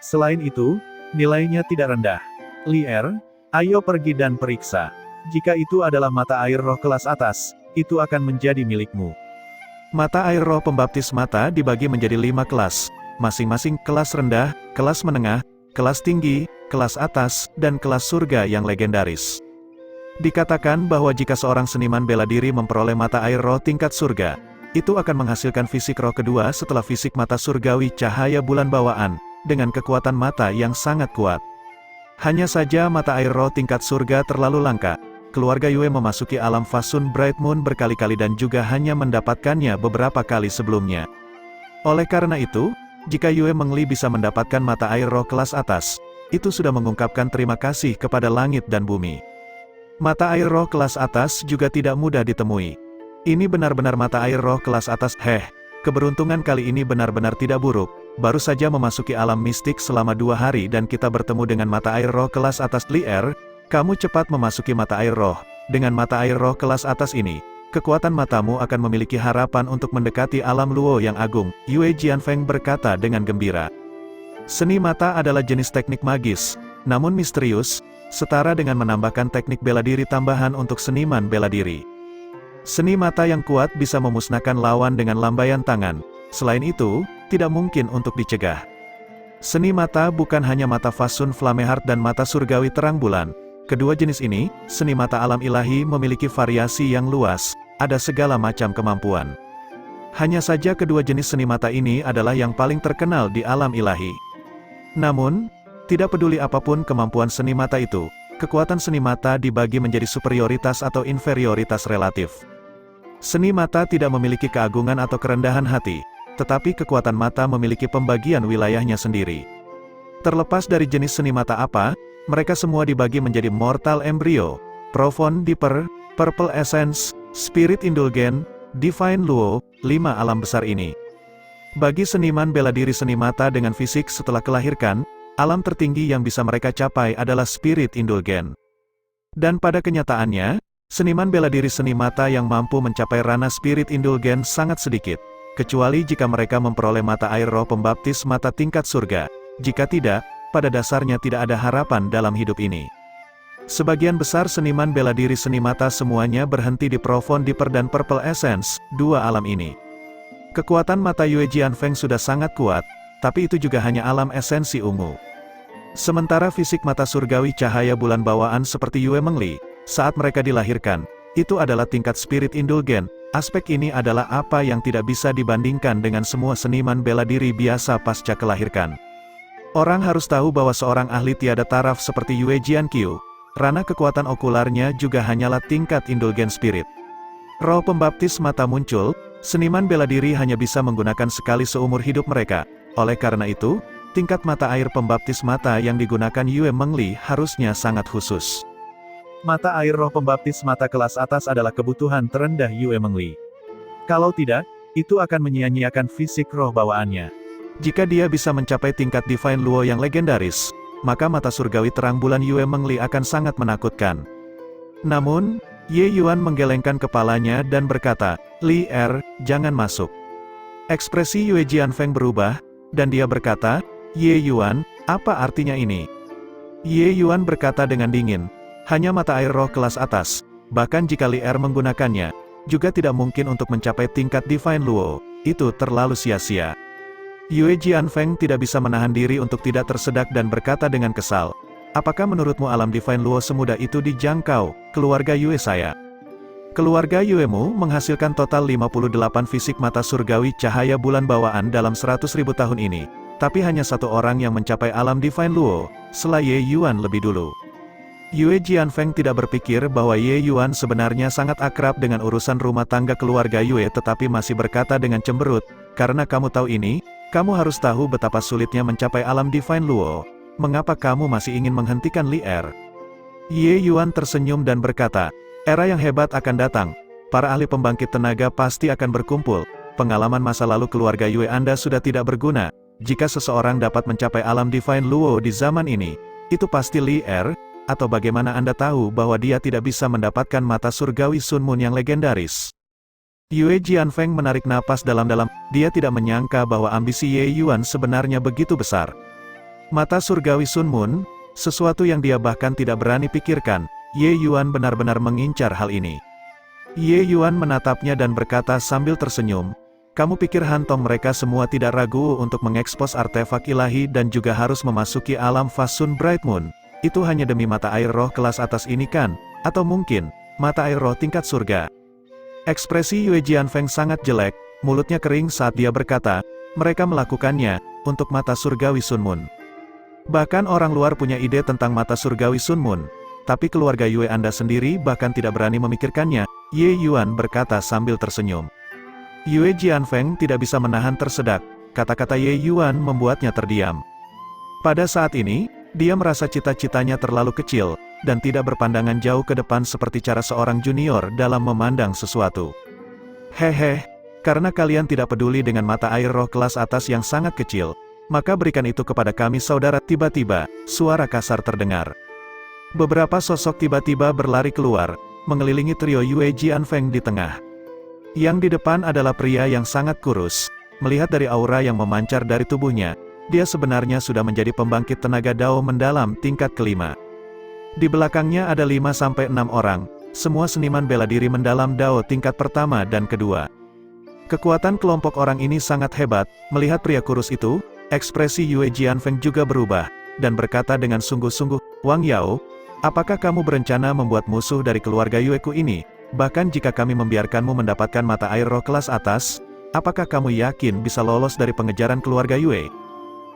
A: Selain itu, nilainya tidak rendah. Li Er, ayo pergi dan periksa. Jika itu adalah mata air roh kelas atas, itu akan menjadi milikmu.
B: Mata air roh pembaptis mata dibagi menjadi 5 kelas, masing-masing kelas rendah, kelas menengah, kelas tinggi, kelas atas, dan kelas surga yang legendaris. Dikatakan bahwa jika seorang seniman bela diri memperoleh mata air roh tingkat surga, itu akan menghasilkan fisik roh kedua setelah fisik mata surgawi cahaya bulan bawaan, dengan kekuatan mata yang sangat kuat. Hanya saja mata air roh tingkat surga terlalu langka. Keluarga Yue memasuki alam Fasun Bright Moon berkali-kali dan juga hanya mendapatkannya beberapa kali sebelumnya. Oleh karena itu, jika Yue Mengli bisa mendapatkan mata air roh kelas atas, itu sudah mengungkapkan terima kasih kepada langit dan bumi. Mata air roh kelas atas juga tidak mudah ditemui. Ini benar-benar mata air roh kelas atas. Keberuntungan kali ini benar-benar tidak buruk. Baru saja memasuki alam mistik selama 2 hari dan kita bertemu dengan mata air roh kelas atas. Li Er, kamu cepat memasuki mata air roh. Dengan mata air roh kelas atas ini, kekuatan matamu akan memiliki harapan untuk mendekati alam Luo yang agung, Yue Jianfeng berkata dengan gembira. Seni mata adalah jenis teknik magis, namun misterius, setara dengan menambahkan teknik bela diri tambahan untuk seniman bela diri. Seni mata yang kuat bisa memusnahkan lawan dengan lambaian tangan, selain itu, tidak mungkin untuk dicegah. Seni mata bukan hanya mata Fasun Flamehart dan mata surgawi terang bulan. Kedua jenis ini, seni mata alam ilahi memiliki variasi yang luas, ada segala macam kemampuan. Hanya saja kedua jenis seni mata ini adalah yang paling terkenal di alam ilahi. Namun, tidak peduli apapun kemampuan seni mata itu, kekuatan seni mata dibagi menjadi superioritas atau inferioritas relatif. Seni mata tidak memiliki keagungan atau kerendahan hati, tetapi kekuatan mata memiliki pembagian wilayahnya sendiri. Terlepas dari jenis seni mata apa, mereka semua dibagi menjadi Mortal Embryo, Profound Deeper, Purple Essence, Spirit Indulgent, Divine Luo, 5 alam besar ini. Bagi seniman bela diri seni mata dengan fisik setelah kelahirkan, alam tertinggi yang bisa mereka capai adalah Spirit Indulgent. Dan pada kenyataannya, seniman bela diri seni mata yang mampu mencapai ranah Spirit Indulgent sangat sedikit, kecuali jika mereka memperoleh mata air roh pembaptis mata tingkat surga. Jika tidak, pada dasarnya tidak ada harapan dalam hidup ini. Sebagian besar seniman bela diri seni mata semuanya berhenti di Profound Deeper dan Purple Essence, 2 alam ini. Kekuatan mata Yue Jianfeng sudah sangat kuat, tapi itu juga hanya alam esensi ungu. Sementara fisik mata surgawi cahaya bulan bawaan seperti Yue Mengli, saat mereka dilahirkan, itu adalah tingkat Spirit Indulgent. Aspek ini adalah apa yang tidak bisa dibandingkan dengan semua seniman bela diri biasa pasca kelahirkan. Orang harus tahu bahwa seorang ahli tiada taraf seperti Yue Jianqiu, ranah kekuatan okularnya juga hanyalah tingkat Indulgent Spirit. Roh pembaptis mata muncul, seniman bela diri hanya bisa menggunakan sekali seumur hidup mereka. Oleh karena itu, tingkat mata air pembaptis mata yang digunakan Yue Mengli harusnya sangat khusus.
A: Mata air roh pembaptis mata kelas atas adalah kebutuhan terendah Yue Mengli. Kalau tidak, itu akan menyia-nyiakan fisik roh bawaannya.
B: Jika dia bisa mencapai tingkat Divine Luo yang legendaris, maka mata surgawi terang bulan Yue Mengli akan sangat menakutkan. Namun, Ye Yuan menggelengkan kepalanya dan berkata, "Li Er, jangan masuk." Ekspresi Yue Jianfeng berubah, dan dia berkata, "Ye Yuan, apa artinya ini?" Ye Yuan berkata dengan dingin, "Hanya mata air roh kelas atas, bahkan jika Li Er menggunakannya, juga tidak mungkin untuk mencapai tingkat Divine Luo, itu terlalu sia-sia." Yue Jianfeng tidak bisa menahan diri untuk tidak tersedak dan berkata dengan kesal, "Apakah menurutmu alam Divine Luo semudah itu dijangkau, keluarga Yue saya? Keluarga Yuemu menghasilkan total 58 fisik mata surgawi cahaya bulan bawaan dalam 100.000 tahun ini, tapi hanya satu orang yang mencapai alam Divine Luo, selain Ye Yuan lebih dulu." Yue Jianfeng tidak berpikir bahwa Ye Yuan sebenarnya sangat akrab dengan urusan rumah tangga keluarga Yue, tetapi masih berkata dengan cemberut, "Karena kamu tahu ini, kamu harus tahu betapa sulitnya mencapai alam Divine Luo. Mengapa kamu masih ingin menghentikan Li Er?" Ye Yuan tersenyum dan berkata, "Era yang hebat akan datang. Para ahli pembangkit tenaga pasti akan berkumpul. Pengalaman masa lalu keluarga Yue Anda sudah tidak berguna. Jika seseorang dapat mencapai alam Divine Luo di zaman ini, itu pasti Li Er. Atau bagaimana Anda tahu bahwa dia tidak bisa mendapatkan mata surgawi Sun Moon yang legendaris?" Yue Jianfeng menarik napas dalam-dalam. Dia tidak menyangka bahwa ambisi Ye Yuan sebenarnya begitu besar. Mata surgawi Sun Moon, sesuatu yang dia bahkan tidak berani pikirkan. Ye Yuan benar-benar mengincar hal ini. Ye Yuan menatapnya dan berkata sambil tersenyum, "Kamu pikir Hantong mereka semua tidak ragu untuk mengekspos artefak ilahi dan juga harus memasuki alam Fasun Bright Moon? Itu hanya demi mata air roh kelas atas ini kan? Atau mungkin, mata air roh tingkat surga?" Ekspresi Yue Jianfeng sangat jelek, mulutnya kering saat dia berkata, "Mereka melakukannya untuk mata surgawi Sun Moon. Bahkan orang luar punya ide tentang mata surgawi Sun Moon, tapi keluarga Yue Anda sendiri bahkan tidak berani memikirkannya." Ye Yuan berkata sambil tersenyum. Yue Jianfeng tidak bisa menahan tersedak, kata-kata Ye Yuan membuatnya terdiam. Pada saat ini, dia merasa cita-citanya terlalu kecil, dan tidak berpandangan jauh ke depan seperti cara seorang junior dalam memandang sesuatu. "Hehe, karena kalian tidak peduli dengan mata air roh kelas atas yang sangat kecil, maka berikan itu kepada kami saudara." Tiba-tiba, suara kasar terdengar. Beberapa sosok tiba-tiba berlari keluar, mengelilingi trio Yue Jianfeng di tengah. Yang di depan adalah pria yang sangat kurus. Melihat dari aura yang memancar dari tubuhnya, dia sebenarnya sudah menjadi pembangkit tenaga Dao mendalam tingkat kelima. Di belakangnya ada 5-6 orang, semua seniman bela diri mendalam Dao tingkat pertama dan kedua. Kekuatan kelompok orang ini sangat hebat. Melihat pria kurus itu, ekspresi Yue Jianfeng juga berubah, dan berkata dengan sungguh-sungguh, "Wang Yao, apakah kamu berencana membuat musuh dari keluarga Yueku ini? Bahkan jika kami membiarkanmu mendapatkan mata air roh kelas atas, apakah kamu yakin bisa lolos dari pengejaran keluarga Yue?"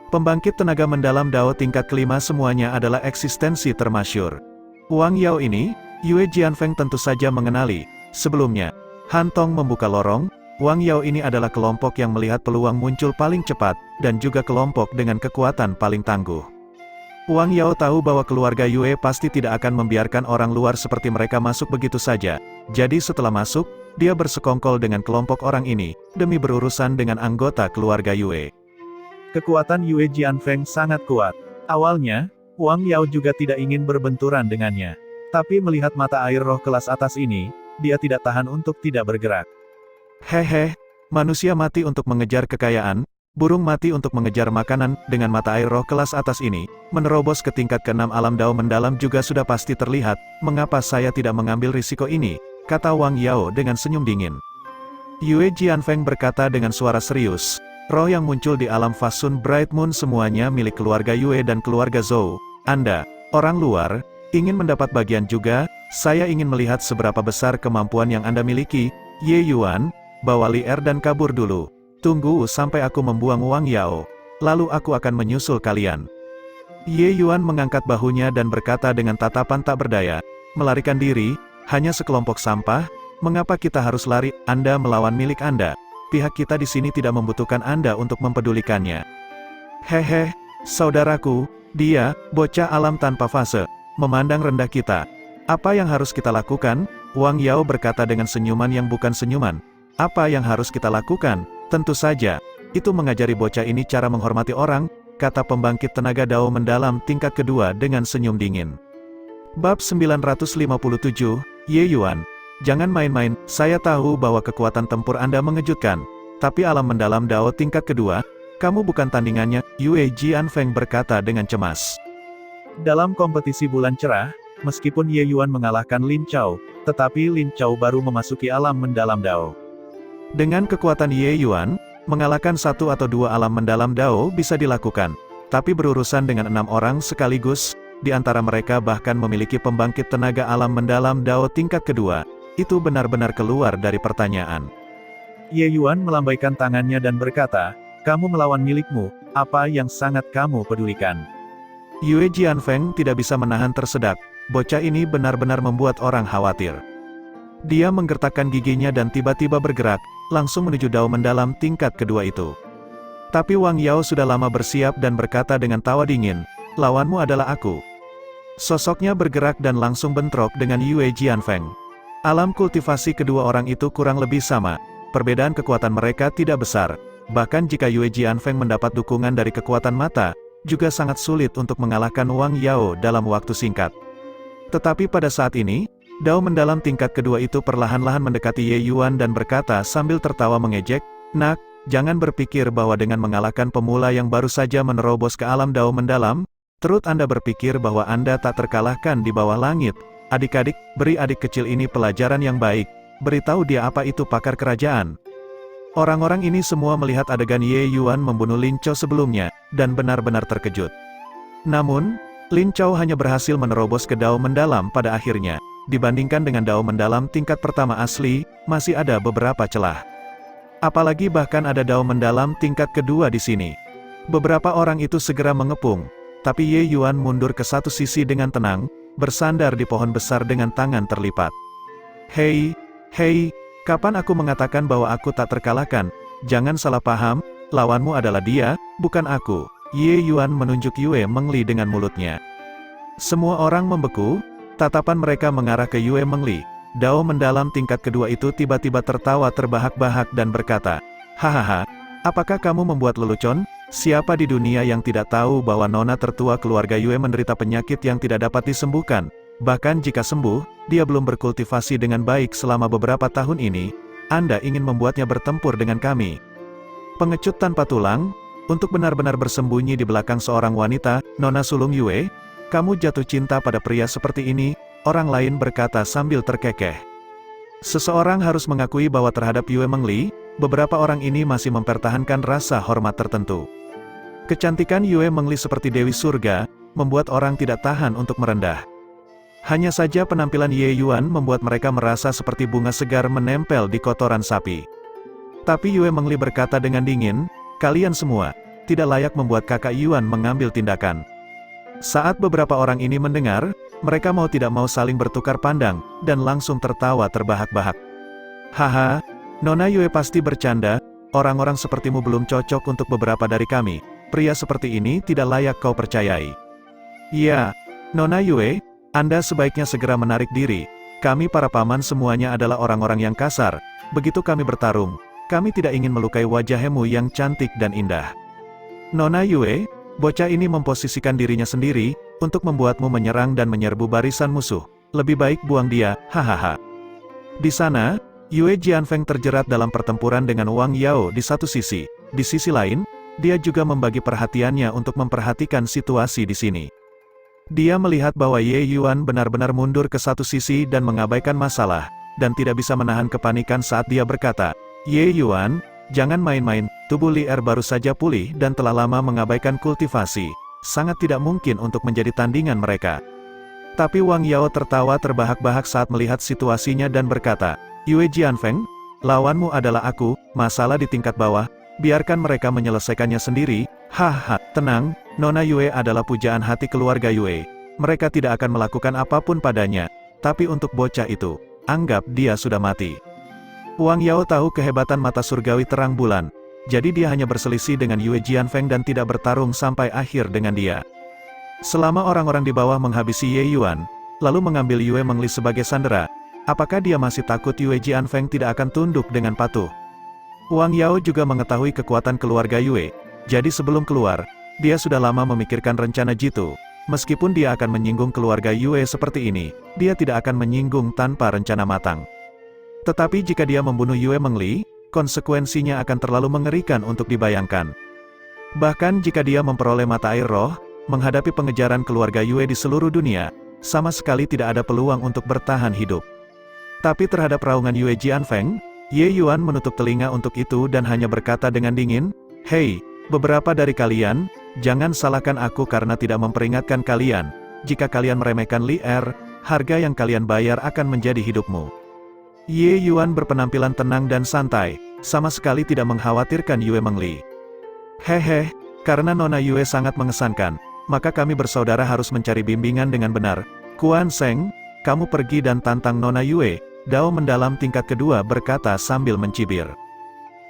B: Pembangkit tenaga mendalam Dao tingkat kelima semuanya adalah eksistensi termasyur. Wang Yao ini, Yue Jianfeng tentu saja mengenali. Sebelumnya, Hantong membuka lorong. Wang Yao ini adalah kelompok yang melihat peluang muncul paling cepat, dan juga kelompok dengan kekuatan paling tangguh. Wang Yao tahu bahwa keluarga Yue pasti tidak akan membiarkan orang luar seperti mereka masuk begitu saja. Jadi setelah masuk, dia bersekongkol dengan kelompok orang ini, demi berurusan dengan anggota keluarga Yue.
A: Kekuatan Yue Jianfeng sangat kuat. Awalnya, Wang Yao juga tidak ingin berbenturan dengannya. Tapi melihat mata air roh kelas atas ini, dia tidak tahan untuk tidak bergerak.
B: "Hehe, manusia mati untuk mengejar kekayaan, burung mati untuk mengejar makanan. Dengan mata air roh kelas atas ini, menerobos ke tingkat ke-6 alam Dao mendalam juga sudah pasti terlihat. Mengapa saya tidak mengambil risiko ini?" kata Wang Yao dengan senyum dingin. Yue Jianfeng berkata dengan suara serius, "Roh yang muncul di alam Fasun Bright Moon semuanya milik keluarga Yue dan keluarga Zhou. Anda, orang luar, ingin mendapat bagian juga. Saya ingin melihat seberapa besar kemampuan yang Anda miliki. Ye Yuan, bawa Li Er dan kabur dulu. Tunggu sampai aku membuang Wang Yao. Lalu aku akan menyusul kalian." Ye Yuan mengangkat bahunya dan berkata dengan tatapan tak berdaya, "Melarikan diri, hanya sekelompok sampah? Mengapa kita harus lari? Anda melawan milik Anda. Pihak kita di sini tidak membutuhkan Anda untuk mempedulikannya." "Hehe, saudaraku, dia, bocah alam tanpa fase, memandang rendah kita. Apa yang harus kita lakukan?" Wang Yao berkata dengan senyuman yang bukan senyuman. "Apa yang harus kita lakukan? Tentu saja, itu mengajari bocah ini cara menghormati orang. kata pembangkit tenaga Dao mendalam tingkat kedua dengan senyum dingin. Bab 957, Ye Yuan. Jangan main-main, saya tahu bahwa kekuatan tempur Anda mengejutkan, tapi alam mendalam Dao tingkat kedua, kamu bukan tandingannya, Yue Jianfeng berkata dengan cemas.
A: Dalam kompetisi bulan cerah, meskipun Ye Yuan mengalahkan Lin Chao, tetapi Lin Chao baru memasuki alam mendalam Dao.
B: Dengan kekuatan Ye Yuan, mengalahkan satu atau dua alam mendalam Dao bisa dilakukan, tapi berurusan dengan 6 orang sekaligus, di antara mereka bahkan memiliki pembangkit tenaga alam mendalam Dao tingkat kedua, itu benar-benar keluar dari pertanyaan.
A: Ye Yuan melambaikan tangannya dan berkata, kamu melawan milikmu, apa yang sangat kamu pedulikan?
B: Yue Jianfeng tidak bisa menahan tersedak, bocah ini benar-benar membuat orang khawatir. Dia menggertakkan giginya dan tiba-tiba bergerak, langsung menuju Dao mendalam tingkat kedua itu. Tapi Wang Yao sudah lama bersiap dan berkata dengan tawa dingin, lawanmu adalah aku. Sosoknya bergerak dan langsung bentrok dengan Yue Jianfeng. Alam kultivasi kedua orang itu kurang lebih sama, perbedaan kekuatan mereka tidak besar, bahkan jika Yue Jianfeng mendapat dukungan dari kekuatan mata, juga sangat sulit untuk mengalahkan Wang Yao dalam waktu singkat. Tetapi pada saat ini, Dao mendalam tingkat kedua itu perlahan-lahan mendekati Ye Yuan dan berkata sambil tertawa mengejek, nak, jangan berpikir bahwa dengan mengalahkan pemula yang baru saja menerobos ke alam Dao mendalam, terus Anda berpikir bahwa Anda tak terkalahkan di bawah langit. Adik-adik, beri adik kecil ini pelajaran yang baik, beritahu dia apa itu pakar kerajaan. Orang-orang ini semua melihat adegan Ye Yuan membunuh Lin Chao sebelumnya, dan benar-benar terkejut. Namun, Lin Chao hanya berhasil menerobos ke Dao mendalam pada akhirnya. Dibandingkan dengan Dao mendalam tingkat pertama asli, masih ada beberapa celah. Apalagi bahkan ada Dao mendalam tingkat kedua di sini. Beberapa orang itu segera mengepung, tapi Ye Yuan mundur ke satu sisi dengan tenang, bersandar di pohon besar dengan tangan terlipat. Hei, kapan aku mengatakan bahwa aku tak terkalahkan? Jangan salah paham, lawanmu adalah dia, bukan aku. Ye Yuan menunjuk Yue Mengli dengan mulutnya. Semua orang membeku, tatapan mereka mengarah ke Yue Mengli. Dao mendalam tingkat kedua itu tiba-tiba tertawa terbahak-bahak dan berkata, hahaha, apakah kamu membuat lelucon? Siapa di dunia yang tidak tahu bahwa nona tertua keluarga Yue menderita penyakit yang tidak dapat disembuhkan? Bahkan jika sembuh, dia belum berkultivasi dengan baik selama beberapa tahun ini. Anda ingin membuatnya bertempur dengan kami. Pengecut tanpa tulang, untuk benar-benar bersembunyi di belakang seorang wanita, Nona sulung Yue, kamu jatuh cinta pada pria seperti ini, orang lain berkata sambil terkekeh. Seseorang harus mengakui bahwa terhadap Yue Mengli, beberapa orang ini masih mempertahankan rasa hormat tertentu. Kecantikan Yue Mengli seperti Dewi Surga, membuat orang tidak tahan untuk merendah. Hanya saja penampilan Ye Yuan membuat mereka merasa seperti bunga segar menempel di kotoran sapi. Tapi Yue Mengli berkata dengan dingin, kalian semua, tidak layak membuat kakak Yuan mengambil tindakan. Saat beberapa orang ini mendengar, mereka mau tidak mau saling bertukar pandang, dan langsung tertawa terbahak-bahak. Haha, Nona Yue pasti bercanda, orang-orang sepertimu belum cocok untuk beberapa dari kami. Pria seperti ini tidak layak kau percayai. Ya, Nona Yue, Anda sebaiknya segera menarik diri. Kami para paman semuanya adalah orang-orang yang kasar. Begitu kami bertarung, kami tidak ingin melukai wajahmu yang cantik dan indah. Nona Yue, bocah ini memposisikan dirinya sendiri, untuk membuatmu menyerang dan menyerbu barisan musuh. Lebih baik buang dia, hahaha. Di sana, Yue Jianfeng terjerat dalam pertempuran dengan Wang Yao di satu sisi. Di sisi lain, dia juga membagi perhatiannya untuk memperhatikan situasi di sini. Dia melihat bahwa Ye Yuan benar-benar mundur ke satu sisi dan mengabaikan masalah, dan tidak bisa menahan kepanikan saat dia berkata, Ye Yuan, jangan main-main, tubuh Li Er baru saja pulih dan telah lama mengabaikan kultivasi. Sangat tidak mungkin untuk menjadi tandingan mereka. Tapi Wang Yao tertawa terbahak-bahak saat melihat situasinya dan berkata, Yue Jianfeng, lawanmu adalah aku, masalah di tingkat bawah, biarkan mereka menyelesaikannya sendiri. Haha, tenang, Nona Yue adalah pujaan hati keluarga Yue. Mereka tidak akan melakukan apapun padanya, tapi untuk bocah itu, anggap dia sudah mati. Wang Yao tahu kehebatan mata surgawi terang bulan, jadi dia hanya berselisih dengan Yue Jianfeng dan tidak bertarung sampai akhir dengan dia. Selama orang-orang di bawah menghabisi Ye Yuan, lalu mengambil Yue Mengli sebagai sandera, apakah dia masih takut Yue Jianfeng tidak akan tunduk dengan patuh? Wang Yao juga mengetahui kekuatan keluarga Yue, jadi sebelum keluar, dia sudah lama memikirkan rencana jitu. Meskipun dia akan menyinggung keluarga Yue seperti ini, dia tidak akan menyinggung tanpa rencana matang. Tetapi jika dia membunuh Yue Mengli, konsekuensinya akan terlalu mengerikan untuk dibayangkan. Bahkan jika dia memperoleh mata air roh, menghadapi pengejaran keluarga Yue di seluruh dunia, sama sekali tidak ada peluang untuk bertahan hidup. Tapi terhadap raungan Yue Jianfeng, Ye Yuan menutup telinga untuk itu dan hanya berkata dengan dingin, "Hei, beberapa dari kalian, jangan salahkan aku karena tidak memperingatkan kalian. Jika kalian meremehkan Li Er, harga yang kalian bayar akan menjadi hidupmu." Ye Yuan berpenampilan tenang dan santai, sama sekali tidak mengkhawatirkan Yue Mengli. "Hehe, karena Nona Yue sangat mengesankan, maka kami bersaudara harus mencari bimbingan dengan benar. Kuan Seng, kamu pergi dan tantang Nona Yue," Dao mendalam tingkat kedua berkata sambil mencibir.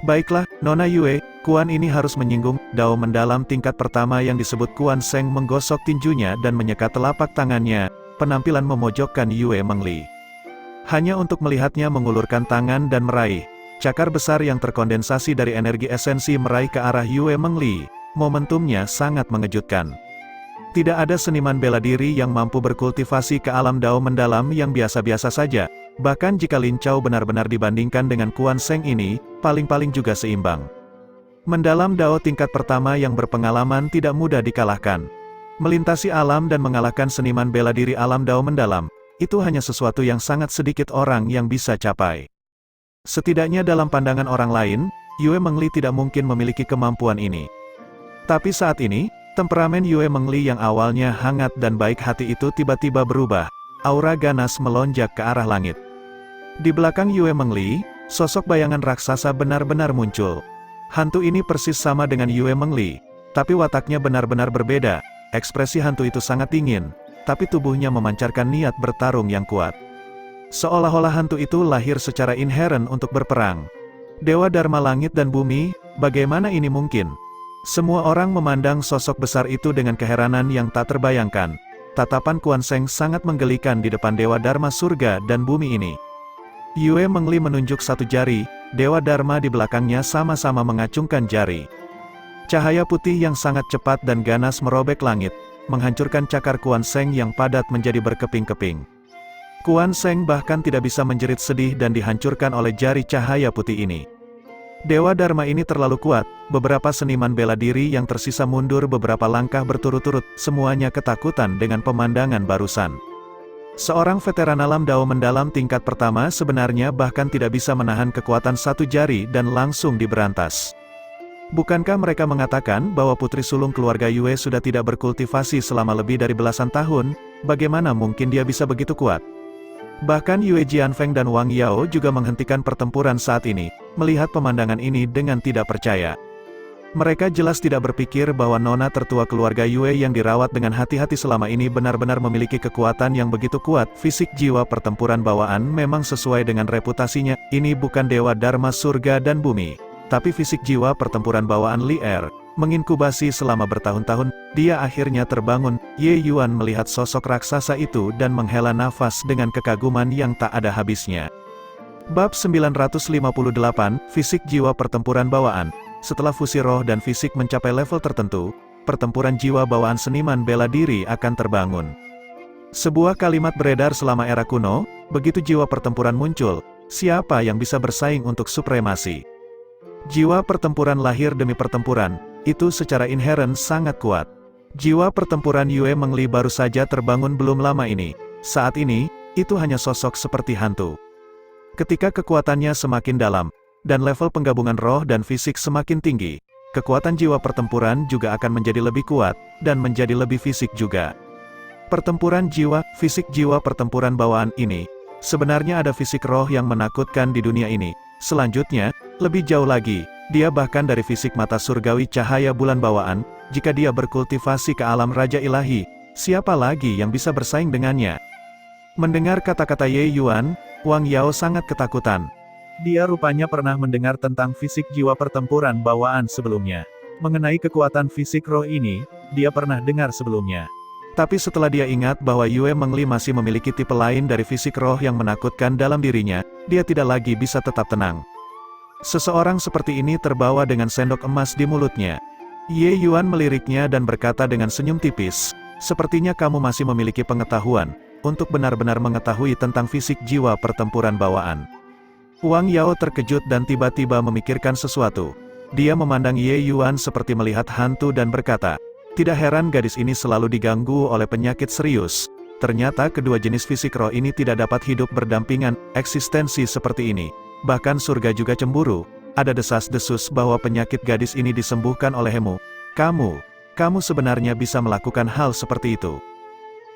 B: "Baiklah, Nona Yue, Kuan ini harus menyinggung." Dao mendalam tingkat pertama yang disebut Kuan Seng menggosok tinjunya dan menyekat telapak tangannya, penampilan memojokkan Yue Mengli. Hanya untuk melihatnya mengulurkan tangan dan meraih cakar besar yang terkondensasi dari energi esensi meraih ke arah Yue Mengli, momentumnya sangat mengejutkan. Tidak ada seniman bela diri yang mampu berkultivasi ke alam Dao mendalam yang biasa-biasa saja. Bahkan jika Lin Chao benar-benar dibandingkan dengan Kuan Seng ini, paling-paling juga seimbang. Mendalam Dao tingkat pertama yang berpengalaman tidak mudah dikalahkan. Melintasi alam dan mengalahkan seniman bela diri alam Dao mendalam, itu hanya sesuatu yang sangat sedikit orang yang bisa capai. Setidaknya dalam pandangan orang lain, Yue Mengli tidak mungkin memiliki kemampuan ini. Tapi saat ini, temperamen Yue Mengli yang awalnya hangat dan baik hati itu tiba-tiba berubah, aura ganas melonjak ke arah langit. Di belakang Yue Mengli, sosok bayangan raksasa benar-benar muncul. Hantu ini persis sama dengan Yue Mengli, tapi wataknya benar-benar berbeda. Ekspresi hantu itu sangat dingin, tapi tubuhnya memancarkan niat bertarung yang kuat. Seolah-olah hantu itu lahir secara inheren untuk berperang. Dewa Dharma langit dan bumi, bagaimana ini mungkin? Semua orang memandang sosok besar itu dengan keheranan yang tak terbayangkan. Tatapan Kuan Seng sangat menggelikan di depan Dewa Dharma surga dan bumi ini. Yue Mengli menunjuk satu jari, Dewa Dharma di belakangnya sama-sama mengacungkan jari. Cahaya putih yang sangat cepat dan ganas merobek langit, menghancurkan cakar Kuan Seng yang padat menjadi berkeping-keping. Kuan Seng bahkan tidak bisa menjerit sedih dan dihancurkan oleh jari cahaya putih ini. Dewa Dharma ini terlalu kuat, beberapa seniman bela diri yang tersisa mundur beberapa langkah berturut-turut, semuanya ketakutan dengan pemandangan barusan. Seorang veteran alam Dao mendalam tingkat pertama sebenarnya bahkan tidak bisa menahan kekuatan satu jari dan langsung diberantas. Bukankah mereka mengatakan bahwa putri sulung keluarga Yue sudah tidak berkultivasi selama lebih dari belasan tahun, bagaimana mungkin dia bisa begitu kuat? Bahkan Yue Jianfeng dan Wang Yao juga menghentikan pertempuran saat ini, melihat pemandangan ini dengan tidak percaya. Mereka jelas tidak berpikir bahwa nona tertua keluarga Yue yang dirawat dengan hati-hati selama ini benar-benar memiliki kekuatan yang begitu kuat. Fisik jiwa pertempuran bawaan memang sesuai dengan reputasinya. Ini bukan Dewa Dharma surga dan bumi, tapi fisik jiwa pertempuran bawaan Li Er, menginkubasi selama bertahun-tahun. Dia akhirnya terbangun. Ye Yuan melihat sosok raksasa itu dan menghela nafas dengan kekaguman yang tak ada habisnya. Bab 958, Fisik Jiwa Pertempuran Bawaan. Setelah fusi roh dan fisik mencapai level tertentu, pertempuran jiwa bawaan seniman bela diri akan terbangun. Sebuah kalimat beredar selama era kuno, begitu jiwa pertempuran muncul, siapa yang bisa bersaing untuk supremasi? Jiwa pertempuran lahir demi pertempuran, itu secara inheren sangat kuat. Jiwa pertempuran Yue Mengli baru saja terbangun belum lama ini. Saat ini, itu hanya sosok seperti hantu. Ketika kekuatannya semakin dalam, dan level penggabungan roh dan fisik semakin tinggi, kekuatan jiwa pertempuran juga akan menjadi lebih kuat, dan menjadi lebih fisik juga. Pertempuran jiwa, fisik jiwa pertempuran bawaan ini, sebenarnya ada fisik roh yang menakutkan di dunia ini. Selanjutnya, lebih jauh lagi, dia bahkan dari fisik mata surgawi cahaya bulan bawaan. Jika dia berkultivasi ke alam Raja Ilahi, siapa lagi yang bisa bersaing dengannya? Mendengar kata-kata Ye Yuan, Wang Yao sangat ketakutan.
A: Dia rupanya pernah mendengar tentang fisik jiwa pertempuran bawaan sebelumnya. Mengenai kekuatan fisik roh ini, dia pernah dengar sebelumnya.
B: Tapi setelah dia ingat bahwa Yue Mengli masih memiliki tipe lain dari fisik roh yang menakutkan dalam dirinya, dia tidak lagi bisa tetap tenang. Seseorang seperti ini terbawa dengan sendok emas di mulutnya. Ye Yuan meliriknya dan berkata dengan senyum tipis, "Sepertinya kamu masih memiliki pengetahuan untuk benar-benar mengetahui tentang fisik jiwa pertempuran bawaan." Wang Yao terkejut dan tiba-tiba memikirkan sesuatu. Dia memandang Ye Yuan seperti melihat hantu dan berkata, "Tidak heran gadis ini selalu diganggu oleh penyakit serius. Ternyata kedua jenis fisik roh ini tidak dapat hidup berdampingan, eksistensi seperti ini. Bahkan surga juga cemburu." Ada desas-desus bahwa penyakit gadis ini disembuhkan olehmu. Kamu sebenarnya bisa melakukan hal seperti itu.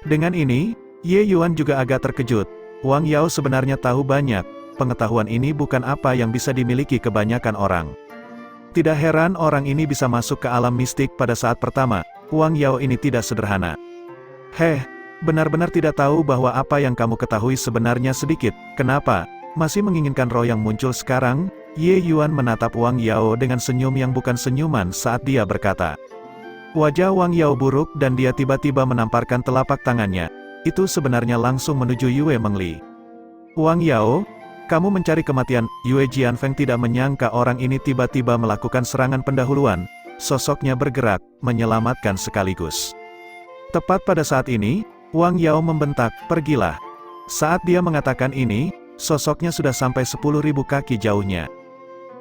B: Dengan ini, Ye Yuan juga agak terkejut. Wang Yao sebenarnya tahu banyak, pengetahuan ini bukan apa yang bisa dimiliki kebanyakan orang. Tidak heran orang ini bisa masuk ke alam mistik pada saat pertama. Wang Yao ini tidak sederhana. Benar-benar tidak tahu bahwa apa yang kamu ketahui sebenarnya sedikit. Kenapa? Masih menginginkan roh yang muncul sekarang? Ye Yuan menatap Wang Yao dengan senyum yang bukan senyuman saat dia berkata. Wajah Wang Yao buruk dan dia tiba-tiba menamparkan telapak tangannya. Itu sebenarnya langsung menuju Yue Mengli. "Wang Yao, kamu mencari kematian." Yue Jianfeng tidak menyangka orang ini tiba-tiba melakukan serangan pendahuluan. Sosoknya bergerak, menyelamatkan sekaligus. Tepat pada saat ini, Wang Yao membentak, "Pergilah." Saat dia mengatakan ini, sosoknya sudah sampai 10.000 kaki jauhnya.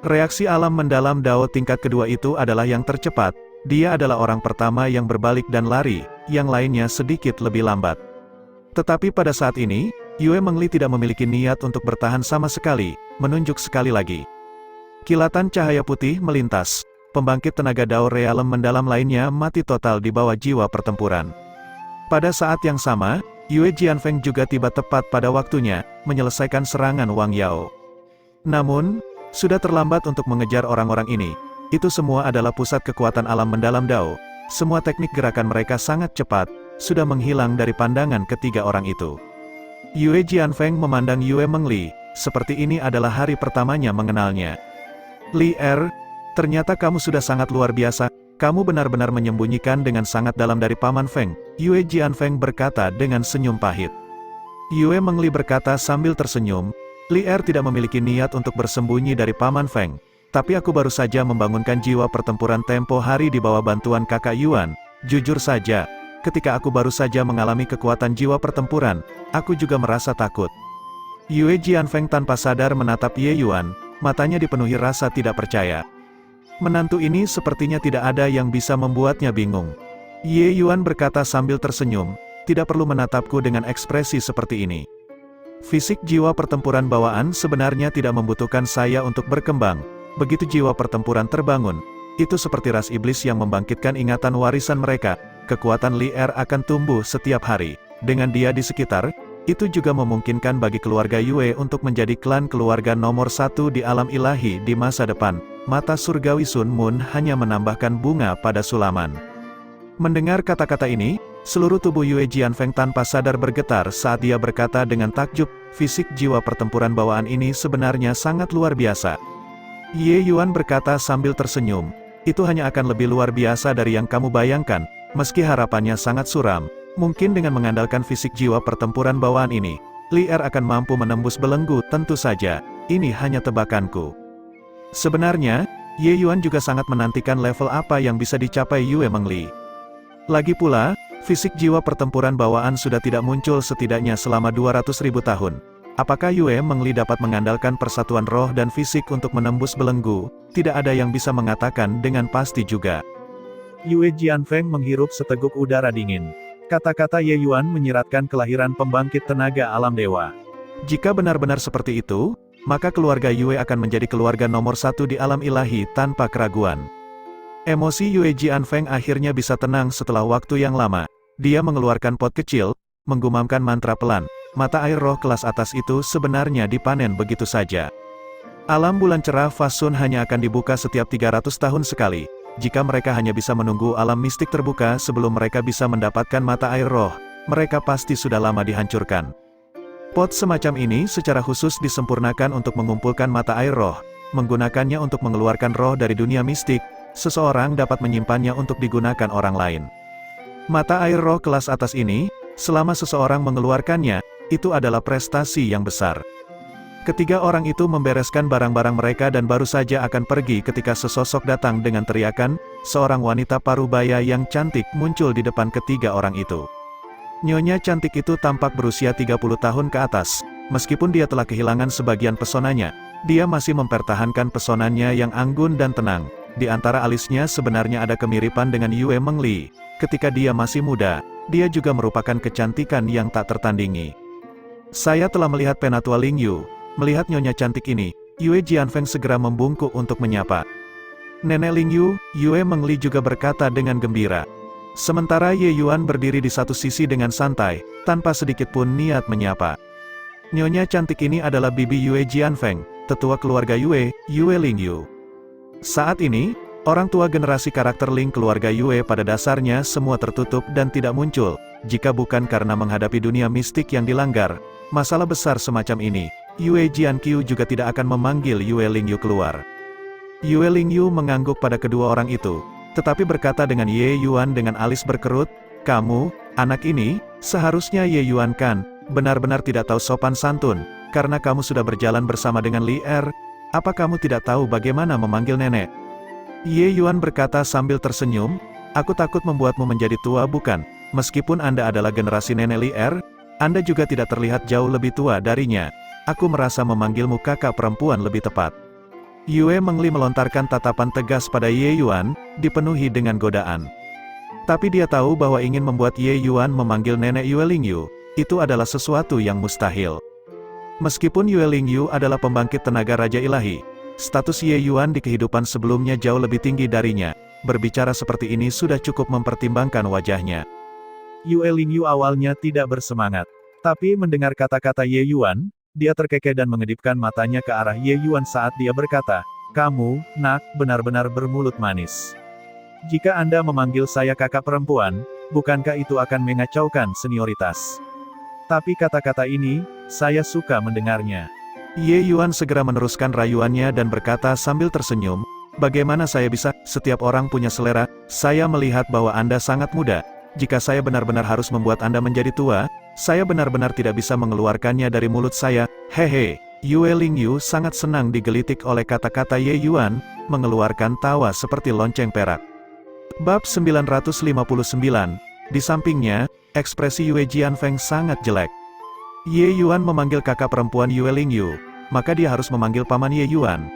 B: Reaksi alam mendalam Dao tingkat kedua itu adalah yang tercepat. Dia adalah orang pertama yang berbalik dan lari, yang lainnya sedikit lebih lambat. Tetapi pada saat ini, Yue Mengli tidak memiliki niat untuk bertahan sama sekali, menunjuk sekali lagi. Kilatan cahaya putih melintas. Pembangkit tenaga Dao realem mendalam lainnya mati total di bawah jiwa pertempuran. Pada saat yang sama, Yue Jianfeng juga tiba tepat pada waktunya, menyelesaikan serangan Wang Yao. Namun, sudah terlambat untuk mengejar orang-orang ini. Itu semua adalah pusat kekuatan alam mendalam Dao. Semua teknik gerakan mereka sangat cepat, sudah menghilang dari pandangan ketiga orang itu. Yue Jianfeng memandang Yue Mengli, seperti ini adalah hari pertamanya mengenalnya. "Li Er, ternyata kamu sudah sangat luar biasa. Kamu benar-benar menyembunyikan dengan sangat dalam dari Paman Feng." Yue Jianfeng berkata dengan senyum pahit. Yue Mengli berkata sambil tersenyum, "Li Er tidak memiliki niat untuk bersembunyi dari Paman Feng. Tapi aku baru saja membangunkan jiwa pertempuran tempo hari di bawah bantuan kakak Yuan. Jujur saja, ketika aku baru saja mengalami kekuatan jiwa pertempuran, aku juga merasa takut." Yue Jianfeng tanpa sadar menatap Ye Yuan, matanya dipenuhi rasa tidak percaya. Menantu ini sepertinya tidak ada yang bisa membuatnya bingung. Ye Yuan berkata sambil tersenyum, "Tidak perlu menatapku dengan ekspresi seperti ini. Fisik jiwa pertempuran bawaan sebenarnya tidak membutuhkan saya untuk berkembang. Begitu jiwa pertempuran terbangun, itu seperti ras iblis yang membangkitkan ingatan warisan mereka. Kekuatan Li Er akan tumbuh setiap hari. Dengan dia di sekitar, itu juga memungkinkan bagi keluarga Yue untuk menjadi klan keluarga nomor 1 di alam ilahi di masa depan." Mata surgawi Sun Moon hanya menambahkan bunga pada sulaman. Mendengar kata-kata ini, seluruh tubuh Yue Jianfeng tanpa sadar bergetar saat dia berkata dengan takjub, "Fisik jiwa pertempuran bawaan ini sebenarnya sangat luar biasa." Ye Yuan berkata sambil tersenyum, "Itu hanya akan lebih luar biasa dari yang kamu bayangkan, meski harapannya sangat suram. Mungkin dengan mengandalkan fisik jiwa pertempuran bawaan ini, Li Er akan mampu menembus belenggu. Tentu saja, ini hanya tebakanku." Sebenarnya, Ye Yuan juga sangat menantikan level apa yang bisa dicapai Yue Mengli. Lagi pula, fisik jiwa pertempuran bawaan sudah tidak muncul setidaknya selama 200.000 tahun. Apakah Yue Mengli dapat mengandalkan persatuan roh dan fisik untuk menembus belenggu? Tidak ada yang bisa mengatakan dengan pasti juga.
A: Yue Jianfeng menghirup seteguk udara dingin. Kata-kata Ye Yuan menyiratkan kelahiran pembangkit tenaga alam dewa.
B: Jika benar-benar seperti itu, maka keluarga Yue akan menjadi keluarga nomor 1 di alam ilahi tanpa keraguan. Emosi Yue Jianfeng akhirnya bisa tenang setelah waktu yang lama. Dia mengeluarkan pot kecil, menggumamkan mantra pelan. Mata air roh kelas atas itu sebenarnya dipanen begitu saja. Alam bulan cerah Fasun hanya akan dibuka setiap 300 tahun sekali. Jika mereka hanya bisa menunggu alam mistik terbuka sebelum mereka bisa mendapatkan mata air roh, mereka pasti sudah lama dihancurkan. Pot semacam ini secara khusus disempurnakan untuk mengumpulkan mata air roh. Menggunakannya untuk mengeluarkan roh dari dunia mistik, seseorang dapat menyimpannya untuk digunakan orang lain. Mata air roh kelas atas ini, selama seseorang mengeluarkannya, itu adalah prestasi yang besar. Ketiga orang itu membereskan barang-barang mereka dan baru saja akan pergi ketika sesosok datang dengan teriakan, seorang wanita parubaya yang cantik muncul di depan ketiga orang itu. Nyonya cantik itu tampak berusia 30 tahun ke atas. Meskipun dia telah kehilangan sebagian pesonanya, dia masih mempertahankan pesonanya yang anggun dan tenang. Di antara alisnya sebenarnya ada kemiripan dengan Yue Mengli. Ketika dia masih muda, dia juga merupakan kecantikan yang tak tertandingi. Saya telah melihat Penatua Ling Yu. Melihat nyonya cantik ini, Yue Jianfeng segera membungkuk untuk menyapa. Nenek Ling Yu, Yue Mengli juga berkata dengan gembira. Sementara Ye Yuan berdiri di satu sisi dengan santai, tanpa sedikit pun niat menyapa. Nyonya cantik ini adalah Bibi Yue Jianfeng, tetua keluarga Yue, Yue Ling Yu. Saat ini, orang tua generasi karakter Ling keluarga Yue pada dasarnya semua tertutup dan tidak muncul, jika bukan karena menghadapi dunia mistik yang dilanggar. Masalah besar semacam ini, Yue Jianqiu juga tidak akan memanggil Yue Ling Yu keluar. Yue Ling Yu mengangguk pada kedua orang itu, tetapi berkata dengan Ye Yuan dengan alis berkerut, "Kamu, anak ini, seharusnya Ye Yuan kan, benar-benar tidak tahu sopan santun, karena kamu sudah berjalan bersama dengan Li Er. Apa kamu tidak tahu bagaimana memanggil nenek?" Ye Yuan berkata sambil tersenyum, "Aku takut membuatmu menjadi tua bukan? Meskipun Anda adalah generasi nenek Li Er, Anda juga tidak terlihat jauh lebih tua darinya. Aku merasa memanggilmu kakak perempuan lebih tepat." Yue Mengli melontarkan tatapan tegas pada Ye Yuan, dipenuhi dengan godaan. Tapi dia tahu bahwa ingin membuat Ye Yuan memanggil nenek Yue Ling Yu, itu adalah sesuatu yang mustahil. Meskipun Yue Ling Yu adalah pembangkit tenaga Raja Ilahi, status Ye Yuan di kehidupan sebelumnya jauh lebih tinggi darinya. Berbicara seperti ini sudah cukup mempertimbangkan wajahnya.
A: Yue Ling Yu awalnya tidak bersemangat. Tapi mendengar kata-kata Ye Yuan, dia terkekeh dan mengedipkan matanya ke arah Ye Yuan saat dia berkata, "Kamu, nak, benar-benar bermulut manis. Jika Anda memanggil saya kakak perempuan, bukankah itu akan mengacaukan senioritas? Tapi kata-kata ini, saya suka mendengarnya."
B: Ye Yuan segera meneruskan rayuannya dan berkata sambil tersenyum, "Bagaimana saya bisa? Setiap orang punya selera. Saya melihat bahwa Anda sangat muda. Jika saya benar-benar harus membuat Anda menjadi tua, saya benar-benar tidak bisa mengeluarkannya dari mulut saya." Hehe. Yue Ling Yu sangat senang digelitik oleh kata-kata Ye Yuan, mengeluarkan tawa seperti lonceng perak. Bab 959. Di sampingnya, ekspresi Yue Jianfeng sangat jelek. Ye Yuan memanggil kakak perempuan Yue Ling Yu, maka dia harus memanggil paman Ye Yuan.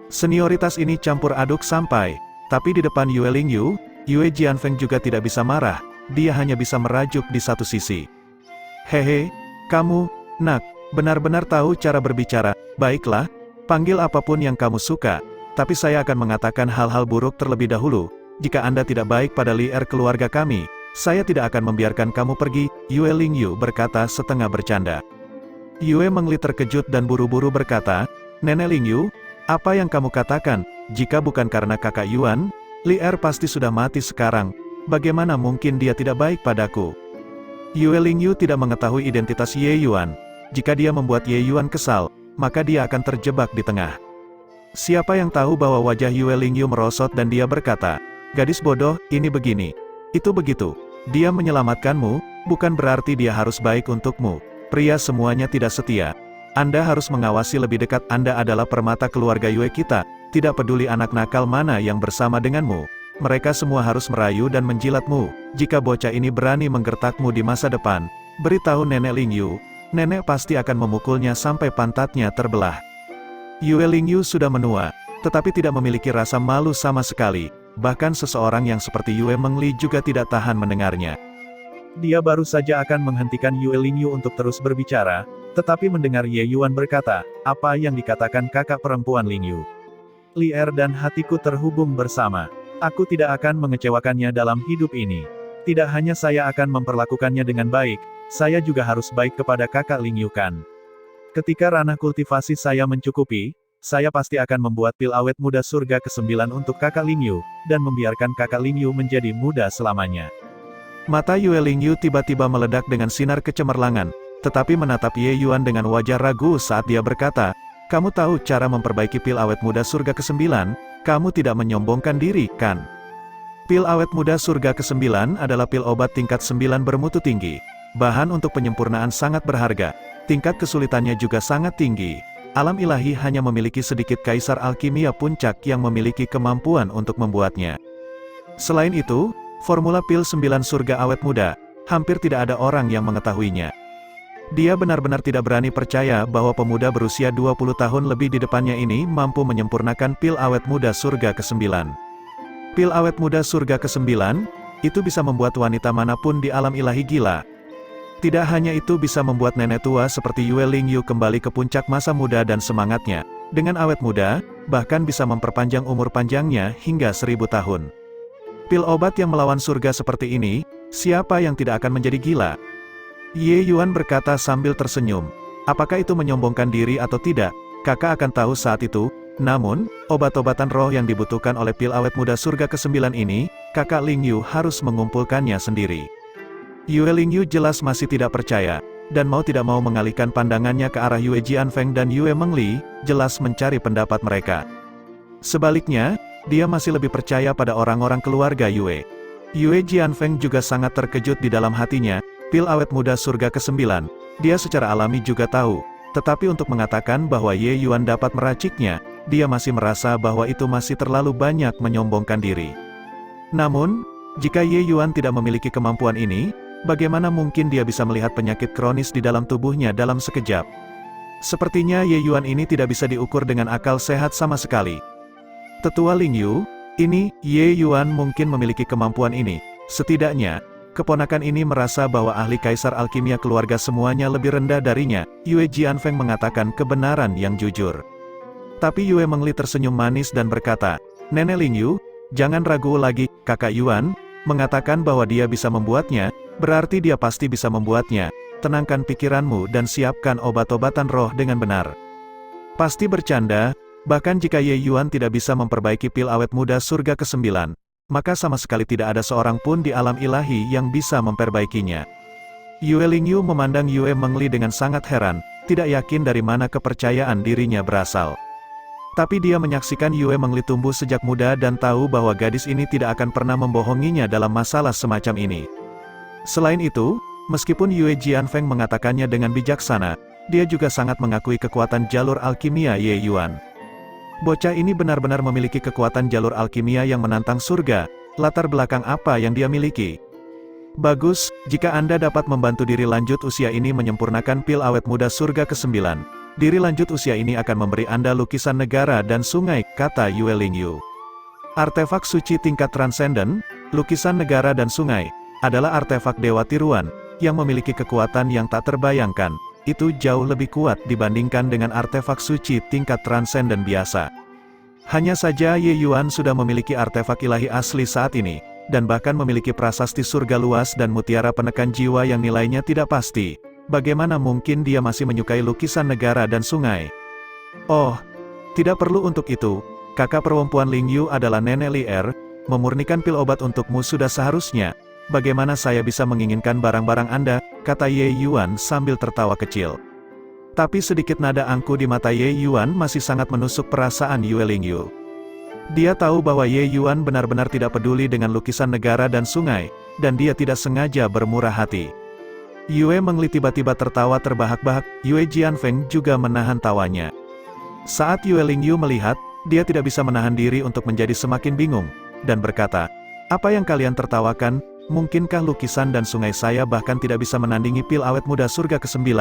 B: Senioritas ini campur aduk sampai, tapi di depan Yue Ling Yu, Yue Jianfeng juga tidak bisa marah, dia hanya bisa merajuk di satu sisi. "Hehe, kamu, nak, benar-benar tahu cara berbicara. Baiklah, panggil apapun yang kamu suka, tapi saya akan mengatakan hal-hal buruk terlebih dahulu. Jika Anda tidak baik pada Li Er keluarga kami, saya tidak akan membiarkan kamu pergi," Yue Ling Yu berkata setengah bercanda. Yue Mengli terkejut dan buru-buru berkata, "Nenek Ling Yu, apa yang kamu katakan? Jika bukan karena kakak Yuan, Li Er pasti sudah mati sekarang. Bagaimana mungkin dia tidak baik padaku?" Yue Ling Yu tidak mengetahui identitas Ye Yuan. Jika dia membuat Ye Yuan kesal, maka dia akan terjebak di tengah. Siapa yang tahu bahwa wajah Yue Ling Yu merosot dan dia berkata, "Gadis bodoh, ini begini. Itu begitu. Dia menyelamatkanmu, bukan berarti dia harus baik untukmu. Pria semuanya tidak setia. Anda harus mengawasi lebih dekat. Anda adalah permata keluarga Yue kita. Tidak peduli anak nakal mana yang bersama denganmu. Mereka semua harus merayu dan menjilatmu. Jika bocah ini berani menggertakmu di masa depan, beritahu nenek Ling Yu. Nenek pasti akan memukulnya sampai pantatnya terbelah." Yue Ling Yu sudah menua, tetapi tidak memiliki rasa malu sama sekali. Bahkan seseorang yang seperti Yue Mengli juga tidak tahan mendengarnya.
A: Dia baru saja akan menghentikan Yue Ling Yu untuk terus berbicara, tetapi mendengar Ye Yuan berkata, "Apa yang dikatakan kakak perempuan Ling Yu? Li Er dan hatiku terhubung bersama. Aku tidak akan mengecewakannya dalam hidup ini. Tidak hanya saya akan memperlakukannya dengan baik, saya juga harus baik kepada kakak Ling Yu kan. Ketika ranah kultivasi saya mencukupi, saya pasti akan membuat pil awet muda surga ke-9 untuk kakak Ling Yu, dan membiarkan kakak Ling Yu menjadi muda selamanya." Mata Yue Ling Yu tiba-tiba meledak dengan sinar kecemerlangan, tetapi menatap Ye Yuan dengan wajah ragu saat dia berkata, "Kamu tahu cara memperbaiki pil awet muda surga ke-9? Kamu tidak menyombongkan diri, kan? Pil awet muda surga ke-9 adalah pil obat tingkat 9 bermutu tinggi. Bahan untuk penyempurnaan sangat berharga. Tingkat kesulitannya juga sangat tinggi.
B: alam ilahi hanya memiliki sedikit kaisar alkimia puncak yang memiliki kemampuan untuk membuatnya. Selain itu, formula pil 9 surga awet muda, hampir tidak ada orang yang mengetahuinya. Dia benar-benar tidak berani percaya bahwa pemuda berusia 20 tahun lebih di depannya ini mampu menyempurnakan pil awet muda surga ke-9. Pil awet muda surga ke-9, itu bisa membuat wanita manapun di alam ilahi gila. Tidak hanya itu bisa membuat nenek tua seperti Yue Lingyu kembali ke puncak masa muda dan semangatnya. Dengan awet muda, bahkan bisa memperpanjang umur panjangnya hingga 1000 tahun. Pil obat yang melawan surga seperti ini, siapa yang tidak akan menjadi gila? Ye Yuan berkata sambil tersenyum. Apakah itu menyombongkan diri atau tidak? Kakak akan tahu saat itu. Namun, obat-obatan roh yang dibutuhkan oleh pil awet muda surga ke-9 ini, kakak Lingyu harus mengumpulkannya sendiri. Yue Lingyu jelas masih tidak percaya, dan mau tidak mau mengalihkan pandangannya ke arah Yue Jianfeng dan Yue Mengli, jelas mencari pendapat mereka. Sebaliknya, dia masih lebih percaya pada orang-orang keluarga Yue. Yue Jianfeng juga sangat terkejut di dalam hatinya, pil awet muda surga ke-9, dia secara alami juga tahu, tetapi untuk mengatakan bahwa Ye Yuan dapat meraciknya, dia masih merasa bahwa itu masih terlalu banyak menyombongkan diri. Namun, jika Ye Yuan tidak memiliki kemampuan ini, bagaimana mungkin dia bisa melihat penyakit kronis di dalam tubuhnya dalam sekejap? Sepertinya Ye Yuan ini tidak bisa diukur dengan akal sehat sama sekali. Tetua Lingyu, ini, Ye Yuan mungkin memiliki kemampuan ini. Setidaknya, keponakan ini merasa bahwa ahli kaisar alkimia keluarga semuanya lebih rendah darinya. Yue Jianfeng mengatakan kebenaran yang jujur. Tapi Yue Mengli tersenyum manis dan berkata, Nenek Lingyu, jangan ragu lagi, kakak Yuan, mengatakan bahwa dia bisa membuatnya, berarti dia pasti bisa membuatnya. Tenangkan pikiranmu dan siapkan obat-obatan roh dengan benar. Pasti bercanda, bahkan jika Ye Yuan tidak bisa memperbaiki pil awet muda surga ke-9, maka sama sekali tidak ada seorang pun di alam ilahi yang bisa memperbaikinya. Yue Lingyu memandang Yue Mengli dengan sangat heran, tidak yakin dari mana kepercayaan dirinya berasal. Tapi dia menyaksikan Yue Mengli tumbuh sejak muda dan tahu bahwa gadis ini tidak akan pernah membohonginya dalam masalah semacam ini. Selain itu, meskipun Yue Jianfeng mengatakannya dengan bijaksana, dia juga sangat mengakui kekuatan jalur alkimia Ye Yuan. Bocah ini benar-benar memiliki kekuatan jalur alkimia yang menantang surga. Latar belakang apa yang dia miliki? Bagus, jika Anda dapat membantu diri lanjut usia ini menyempurnakan pil awet muda surga ke-9. Diri lanjut usia ini akan memberi Anda lukisan negara dan sungai, kata Yue Lingyu. Artefak suci tingkat transenden, lukisan negara dan sungai, adalah artefak dewa tiruan, yang memiliki kekuatan yang tak terbayangkan. Itu jauh lebih kuat dibandingkan dengan artefak suci tingkat transenden biasa. Hanya saja Ye Yuan sudah memiliki artefak ilahi asli saat ini, dan bahkan memiliki prasasti surga luas dan mutiara penekan jiwa yang nilainya tidak pasti. Bagaimana mungkin dia masih menyukai lukisan negara dan sungai? Oh, tidak perlu untuk itu. Kakak perempuan Lingyu adalah Nenek Lier, memurnikan pil obat untukmu sudah seharusnya. Bagaimana saya bisa menginginkan barang-barang Anda, kata Ye Yuan sambil tertawa kecil. Tapi sedikit nada angku di mata Ye Yuan masih sangat menusuk perasaan Yue Lingyu. Dia tahu bahwa Ye Yuan benar-benar tidak peduli dengan lukisan negara dan sungai, dan dia tidak sengaja bermurah hati. Yue Mengli tiba-tiba tertawa terbahak-bahak, Yue Jianfeng juga menahan tawanya. Saat Yue Lingyu melihat, dia tidak bisa menahan diri untuk menjadi semakin bingung, dan berkata, apa yang kalian tertawakan, mungkinkah lukisan dan sungai saya bahkan tidak bisa menandingi pil awet muda surga ke-9?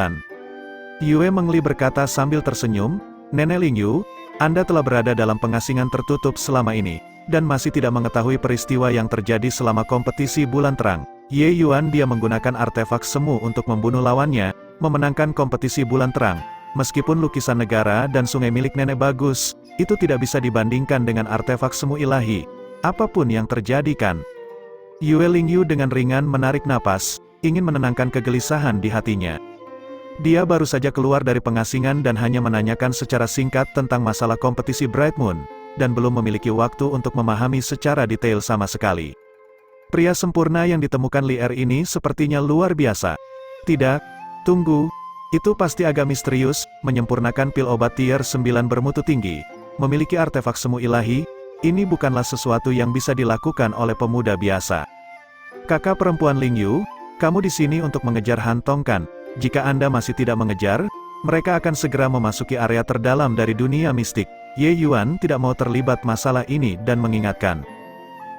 B: Yue Mengli berkata sambil tersenyum, Nenek Lingyu, Anda telah berada dalam pengasingan tertutup selama ini, dan masih tidak mengetahui peristiwa yang terjadi selama kompetisi bulan terang. Ye Yuan dia menggunakan artefak semu untuk membunuh lawannya, memenangkan kompetisi bulan terang. Meskipun lukisan negara dan sungai milik nenek bagus, itu tidak bisa dibandingkan dengan artefak semu ilahi. Apapun yang terjadi kan? Yue Lingyu dengan ringan menarik napas, ingin menenangkan kegelisahan di hatinya. Dia baru saja keluar dari pengasingan dan hanya menanyakan secara singkat tentang masalah kompetisi Bright Moon, dan belum memiliki waktu untuk memahami secara detail sama sekali. Pria sempurna yang ditemukan Lier ini sepertinya luar biasa. Tidak, tunggu, itu pasti agak misterius, menyempurnakan pil obat tier 9 bermutu tinggi, memiliki artefak semu ilahi, ini bukanlah sesuatu yang bisa dilakukan oleh pemuda biasa. Kakak perempuan Lingyu, kamu di sini untuk mengejar Han Tong kan? Jika Anda masih tidak mengejar, Mereka akan segera memasuki area terdalam dari dunia mistik. Ye Yuan tidak mau terlibat masalah ini dan mengingatkan.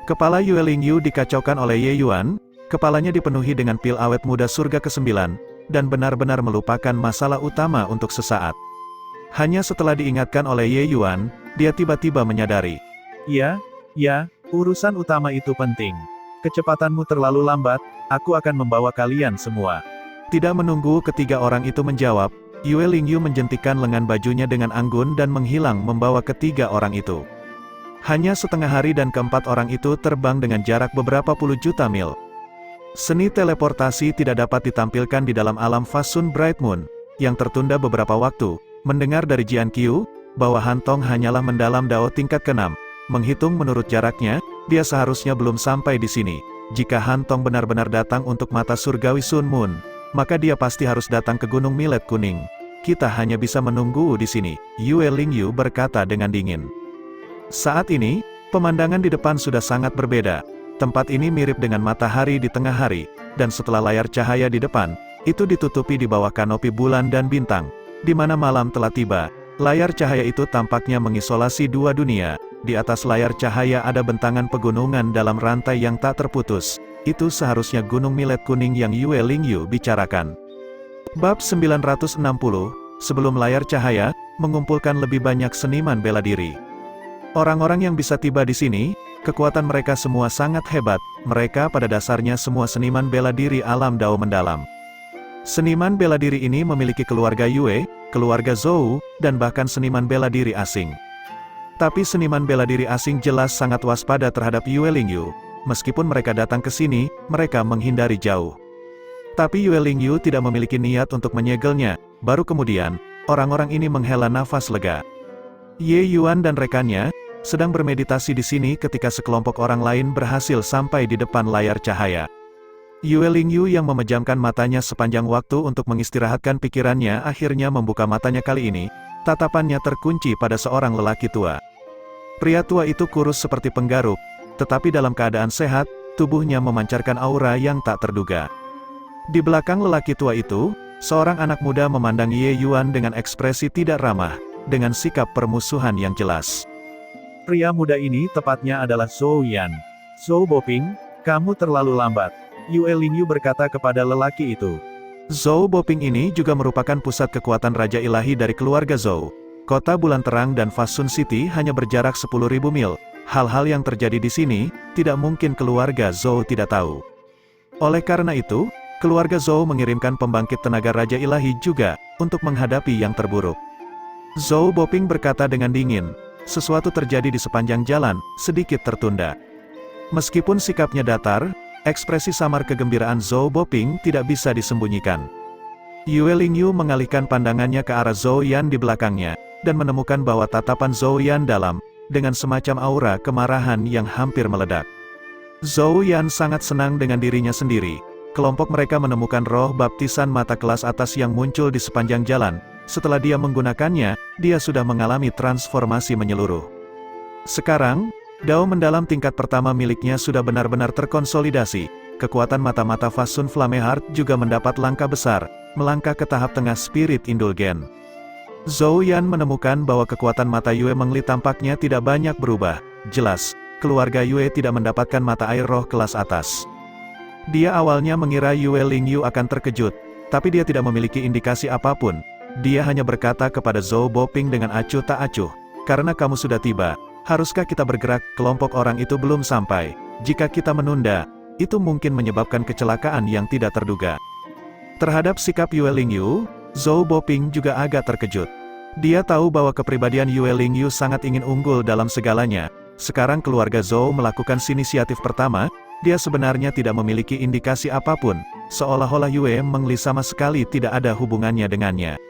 B: Kepala Yue Lingyu dikacaukan oleh Ye Yuan, kepalanya dipenuhi dengan pil awet muda surga ke-9, dan benar-benar melupakan masalah utama untuk sesaat. Hanya setelah diingatkan oleh Ye Yuan, dia tiba-tiba menyadari.
A: Ya, urusan utama itu penting. Kecepatanmu terlalu lambat, aku akan membawa kalian semua.
B: Tidak menunggu ketiga orang itu menjawab, Yue Lingyu menjentikkan lengan bajunya dengan anggun dan menghilang membawa ketiga orang itu. Hanya setengah hari dan keempat orang itu terbang dengan jarak beberapa puluh juta mil. Seni teleportasi tidak dapat ditampilkan di dalam alam Fasun Bright Moon, yang tertunda beberapa waktu. Mendengar dari Jian Qiu, bahwa Hantong hanyalah mendalam dao tingkat ke-6. Menghitung menurut jaraknya, dia seharusnya belum sampai di sini. Jika Hantong benar-benar datang untuk mata surgawi Sun Moon, maka dia pasti harus datang ke Gunung Milet Kuning. Kita hanya bisa menunggu di sini, Yue Lingyu berkata dengan dingin. Saat ini, pemandangan di depan sudah sangat berbeda. Tempat ini mirip dengan matahari di tengah hari, dan setelah layar cahaya di depan, itu ditutupi di bawah kanopi bulan dan bintang. Di mana malam telah tiba, layar cahaya itu tampaknya mengisolasi dua dunia. Di atas layar cahaya ada bentangan pegunungan dalam rantai yang tak terputus. Itu seharusnya Gunung Milet Kuning yang Yue Lingyu bicarakan. Bab 960, sebelum layar cahaya, mengumpulkan lebih banyak seniman bela diri. Orang-orang yang bisa tiba di sini, kekuatan mereka semua sangat hebat, mereka pada dasarnya semua seniman bela diri alam dao mendalam. Seniman bela diri ini memiliki keluarga Yue, keluarga Zhou, dan bahkan seniman bela diri asing. Tapi seniman bela diri asing jelas sangat waspada terhadap Yue Lingyu. Meskipun mereka datang ke sini, mereka menghindari jauh. Tapi Yue Lingyu tidak memiliki niat untuk menyegelnya. Baru kemudian, orang-orang ini menghela nafas lega. Ye Yuan dan rekannya sedang bermeditasi di sini ketika sekelompok orang lain berhasil sampai di depan layar cahaya. Yue Lingyu yang memejamkan matanya sepanjang waktu untuk mengistirahatkan pikirannya akhirnya membuka matanya kali ini. Tatapannya terkunci pada seorang lelaki tua. Pria tua itu kurus seperti penggaruk, tetapi dalam keadaan sehat, tubuhnya memancarkan aura yang tak terduga. Di belakang lelaki tua itu, seorang anak muda memandang Ye Yuan dengan ekspresi tidak ramah, dengan sikap permusuhan yang jelas.
A: Pria muda ini tepatnya adalah Zhou Yan. Zhou Boping, kamu terlalu lambat. Yue Lingyu berkata kepada lelaki itu.
B: Zhou Boping ini juga merupakan pusat kekuatan Raja Ilahi dari keluarga Zhou. Kota Bulan Terang dan Fasun City hanya berjarak 10.000 mil. Hal-hal yang terjadi di sini, tidak mungkin keluarga Zhou tidak tahu. Oleh karena itu, keluarga Zhou mengirimkan pembangkit tenaga Raja Ilahi juga, untuk menghadapi yang terburuk. Zhou Boping berkata dengan dingin, sesuatu terjadi di sepanjang jalan, sedikit tertunda. Meskipun sikapnya datar, ekspresi samar kegembiraan Zhou Boping tidak bisa disembunyikan. Yue Lingyu mengalihkan pandangannya ke arah Zhou Yan di belakangnya, dan menemukan bahwa tatapan Zhou Yan dalam, dengan semacam aura kemarahan yang hampir meledak. Zhou Yan sangat senang dengan dirinya sendiri. Kelompok mereka menemukan roh baptisan mata kelas atas yang muncul di sepanjang jalan. Setelah dia menggunakannya, dia sudah mengalami transformasi menyeluruh. Sekarang, dao mendalam tingkat pertama miliknya sudah benar-benar terkonsolidasi. Kekuatan mata-mata Fasun Flameheart juga mendapat langkah besar, melangkah ke tahap tengah spirit indulgen. Zhou Yan menemukan bahwa kekuatan mata Yue Mengli tampaknya tidak banyak berubah. Jelas, keluarga Yue tidak mendapatkan mata air roh kelas atas. Dia awalnya mengira Yue Lingyu akan terkejut, tapi dia tidak memiliki indikasi apapun. Dia hanya berkata kepada Zhou Boping dengan acuh tak acuh, karena kamu sudah tiba, haruskah kita bergerak? Kelompok orang itu belum sampai. Jika kita menunda, itu mungkin menyebabkan kecelakaan yang tidak terduga. Terhadap sikap Yue Lingyu, Zhou Boping juga agak terkejut. Dia tahu bahwa kepribadian Yue Lingyu sangat ingin unggul dalam segalanya. Sekarang keluarga Zhou melakukan inisiatif pertama, dia sebenarnya tidak memiliki indikasi apapun, seolah-olah Yue Mengli sama sekali tidak ada hubungannya dengannya.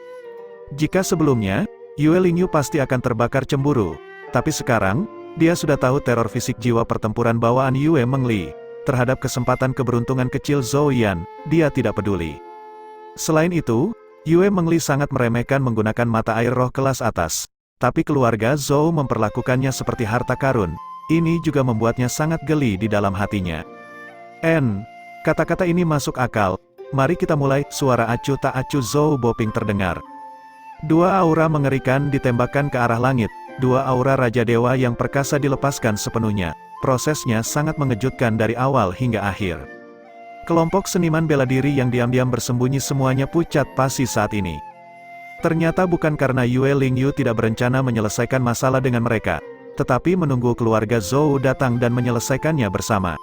B: Jika sebelumnya, Yue Lingyu pasti akan terbakar cemburu, tapi sekarang, dia sudah tahu teror fisik jiwa pertempuran bawaan Yue Mengli. Terhadap kesempatan keberuntungan kecil Zhou Yan, dia tidak peduli. Selain itu, Yue Mengli sangat meremehkan menggunakan mata air roh kelas atas. Tapi keluarga Zhou memperlakukannya seperti harta karun. Ini juga membuatnya sangat geli di dalam hatinya. Kata-kata ini masuk akal. Mari kita mulai. Suara acuh tak acuh Zhou Boping terdengar. Dua aura mengerikan ditembakkan ke arah langit, dua aura Raja Dewa yang perkasa dilepaskan sepenuhnya. Prosesnya sangat mengejutkan dari awal hingga akhir. Kelompok seniman bela diri yang diam-diam bersembunyi semuanya pucat pasi saat ini. Ternyata bukan karena Yue Lingyu tidak berencana menyelesaikan masalah dengan mereka, tetapi menunggu keluarga Zhou datang dan menyelesaikannya bersama.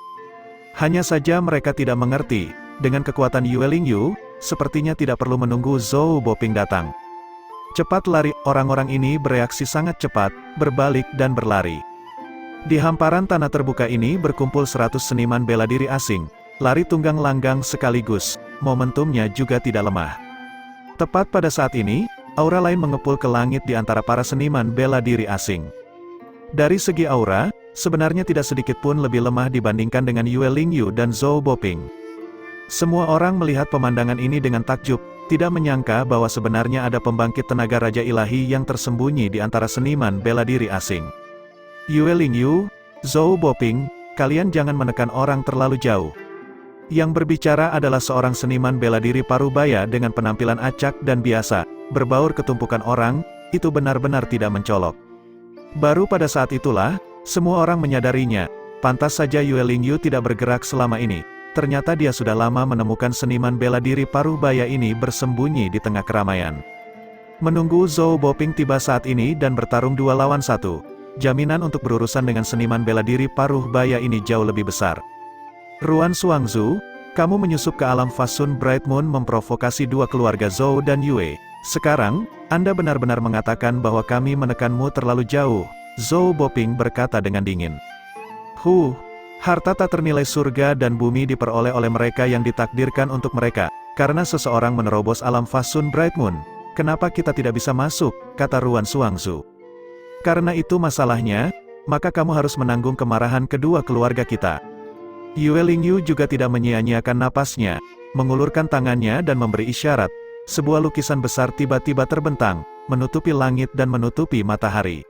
B: Hanya saja mereka tidak mengerti, dengan kekuatan Yue Lingyu, sepertinya tidak perlu menunggu Zhou Boping datang. Cepat lari, orang-orang ini bereaksi sangat cepat, berbalik dan berlari. Di hamparan tanah terbuka ini berkumpul 100 seniman bela diri asing, lari tunggang langgang sekaligus, momentumnya juga tidak lemah. Tepat pada saat ini, aura lain mengepul ke langit di antara para seniman bela diri asing. Dari segi aura, sebenarnya tidak sedikit pun lebih lemah dibandingkan dengan Yue Lingyu dan Zhou Boping. Semua orang melihat pemandangan ini dengan takjub, tidak menyangka bahwa sebenarnya ada pembangkit tenaga Raja Ilahi yang tersembunyi di antara seniman bela diri asing. Yue Lingyu, Zhou Boping, kalian jangan menekan orang terlalu jauh. Yang berbicara adalah seorang seniman bela diri Parubaya dengan penampilan acak dan biasa, berbaur ketumpukan orang, itu benar-benar tidak mencolok. Baru pada saat itulah, semua orang menyadarinya, pantas saja Yue Lingyu tidak bergerak selama ini. Ternyata dia sudah lama menemukan seniman bela diri Parubaya ini bersembunyi di tengah keramaian. Menunggu Zhou Boping tiba saat ini dan bertarung 2 lawan 1. Jaminan untuk berurusan dengan seniman bela diri Parubaya ini jauh lebih besar. Ruan Xuangzu, kamu menyusup ke alam Fasun Bright Moon memprovokasi dua keluarga Zhou dan Yue. Sekarang, Anda benar-benar mengatakan bahwa kami menekanmu terlalu jauh, Zhou Boping berkata dengan dingin. Harta tak ternilai surga dan bumi diperoleh oleh mereka yang ditakdirkan untuk mereka, karena seseorang menerobos alam Fasun Bright Moon. Kenapa kita tidak bisa masuk, kata Ruan Xuangzu. Karena itu masalahnya, maka kamu harus menanggung kemarahan kedua keluarga kita. Yue Lingyu juga tidak menyia-nyiakan napasnya, mengulurkan tangannya dan memberi isyarat. Sebuah lukisan besar tiba-tiba terbentang, menutupi langit dan menutupi matahari.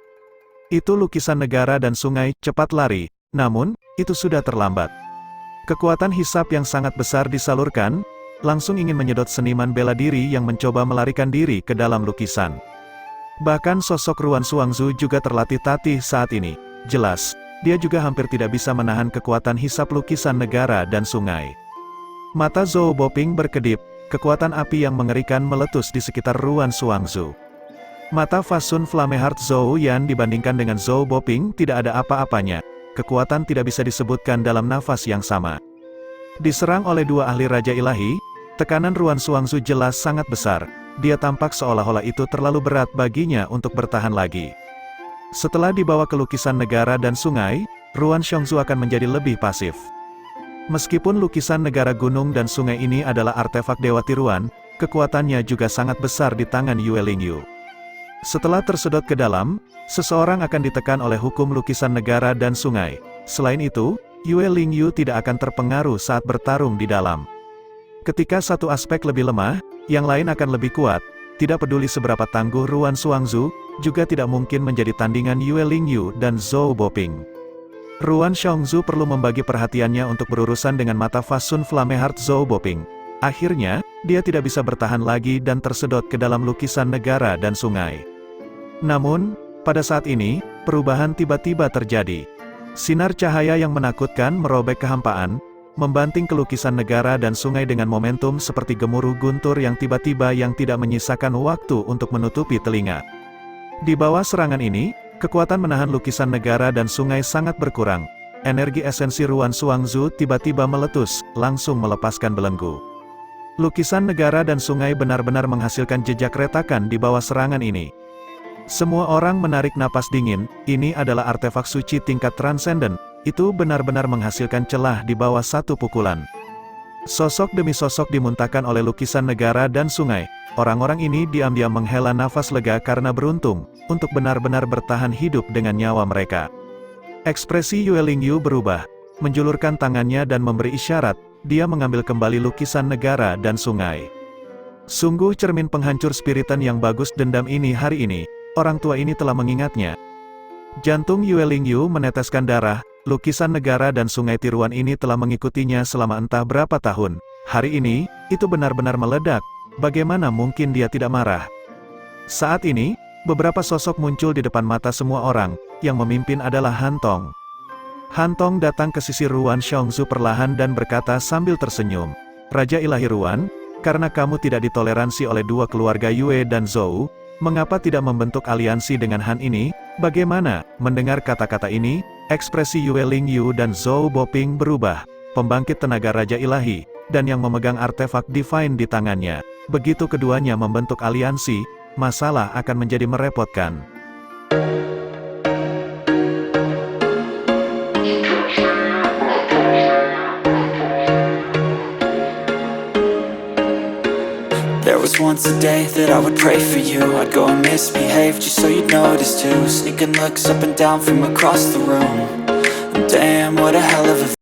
B: Itu lukisan negara dan sungai, cepat lari, namun, itu sudah terlambat. Kekuatan hisap yang sangat besar disalurkan, langsung ingin menyedot seniman bela diri yang mencoba melarikan diri ke dalam lukisan. Bahkan sosok Ruan Xuangzu juga terlatih tatih saat ini. Jelas, dia juga hampir tidak bisa menahan kekuatan hisap lukisan negara dan sungai. Mata Zhou Boping berkedip, kekuatan api yang mengerikan meletus di sekitar Ruan Xuangzu. Mata Fasun Flameheart Zhou Yan dibandingkan dengan Zhou Boping tidak ada apa-apanya. Kekuatan tidak bisa disebutkan dalam nafas yang sama. Diserang oleh dua ahli Raja Ilahi, tekanan Ruan Xuangzu jelas sangat besar. Dia tampak seolah-olah itu terlalu berat baginya untuk bertahan lagi. Setelah dibawa ke lukisan negara dan sungai, Ruan Xuangzu akan menjadi lebih pasif. Meskipun lukisan negara gunung dan sungai ini adalah artefak Dewa Tiruan, kekuatannya juga sangat besar di tangan Yue Lingyu. Setelah tersedot ke dalam, seseorang akan ditekan oleh hukum lukisan negara dan sungai. Selain itu, Yue Lingyu tidak akan terpengaruh saat bertarung di dalam. Ketika satu aspek lebih lemah, yang lain akan lebih kuat. Tidak peduli seberapa tangguh Ruan Xuangzu, juga tidak mungkin menjadi tandingan Yue Lingyu dan Zhou Boping. Ruan Xuangzu perlu membagi perhatiannya untuk berurusan dengan mata Fasun Flameheart Zhou Boping. Akhirnya, dia tidak bisa bertahan lagi dan tersedot ke dalam lukisan negara dan sungai. Namun, pada saat ini, perubahan tiba-tiba terjadi. Sinar cahaya yang menakutkan merobek kehampaan, membanting ke lukisan negara dan sungai dengan momentum seperti gemuruh guntur yang tiba-tiba yang tidak menyisakan waktu untuk menutupi telinga. Di bawah serangan ini, kekuatan menahan lukisan negara dan sungai sangat berkurang. Energi esensi Ruan Xuangzu tiba-tiba meletus, langsung melepaskan belenggu. Lukisan negara dan sungai benar-benar menghasilkan jejak retakan di bawah serangan ini. Semua orang menarik napas dingin, ini adalah artefak suci tingkat transenden. Itu benar-benar menghasilkan celah di bawah satu pukulan. Sosok demi sosok dimuntahkan oleh lukisan negara dan sungai. Orang-orang ini diam-diam menghela nafas lega karena beruntung, untuk benar-benar bertahan hidup dengan nyawa mereka. Ekspresi Yue Lingyu berubah, menjulurkan tangannya dan memberi isyarat, dia mengambil kembali lukisan negara dan sungai. Sungguh cermin penghancur spiritan yang bagus dendam ini hari ini, orang tua ini telah mengingatnya. Jantung Yue Lingyu meneteskan darah. Lukisan negara dan sungai tiruan ini telah mengikutinya selama entah berapa tahun. Hari ini, itu benar-benar meledak. Bagaimana mungkin dia tidak marah? Saat ini, beberapa sosok muncul di depan mata semua orang, yang memimpin adalah Han Tong. Han Tong datang ke sisi Ruan Xiongzu perlahan dan berkata sambil tersenyum, "Raja Ilahi Ruan, karena kamu tidak ditoleransi oleh dua keluarga Yue dan Zhou, mengapa tidak membentuk aliansi dengan Han ini?" Bagaimana? Mendengar kata-kata ini, ekspresi Yue Lingyu dan Zhou Boping berubah. Pembangkit tenaga Raja Ilahi, dan yang memegang artefak Divine di tangannya. Begitu keduanya membentuk aliansi, masalah akan menjadi merepotkan.
C: There was once a day that I would pray for you. I'd go and misbehave just so you'd notice too. Sneaking looks up and down from across the room. And damn, what a hell of a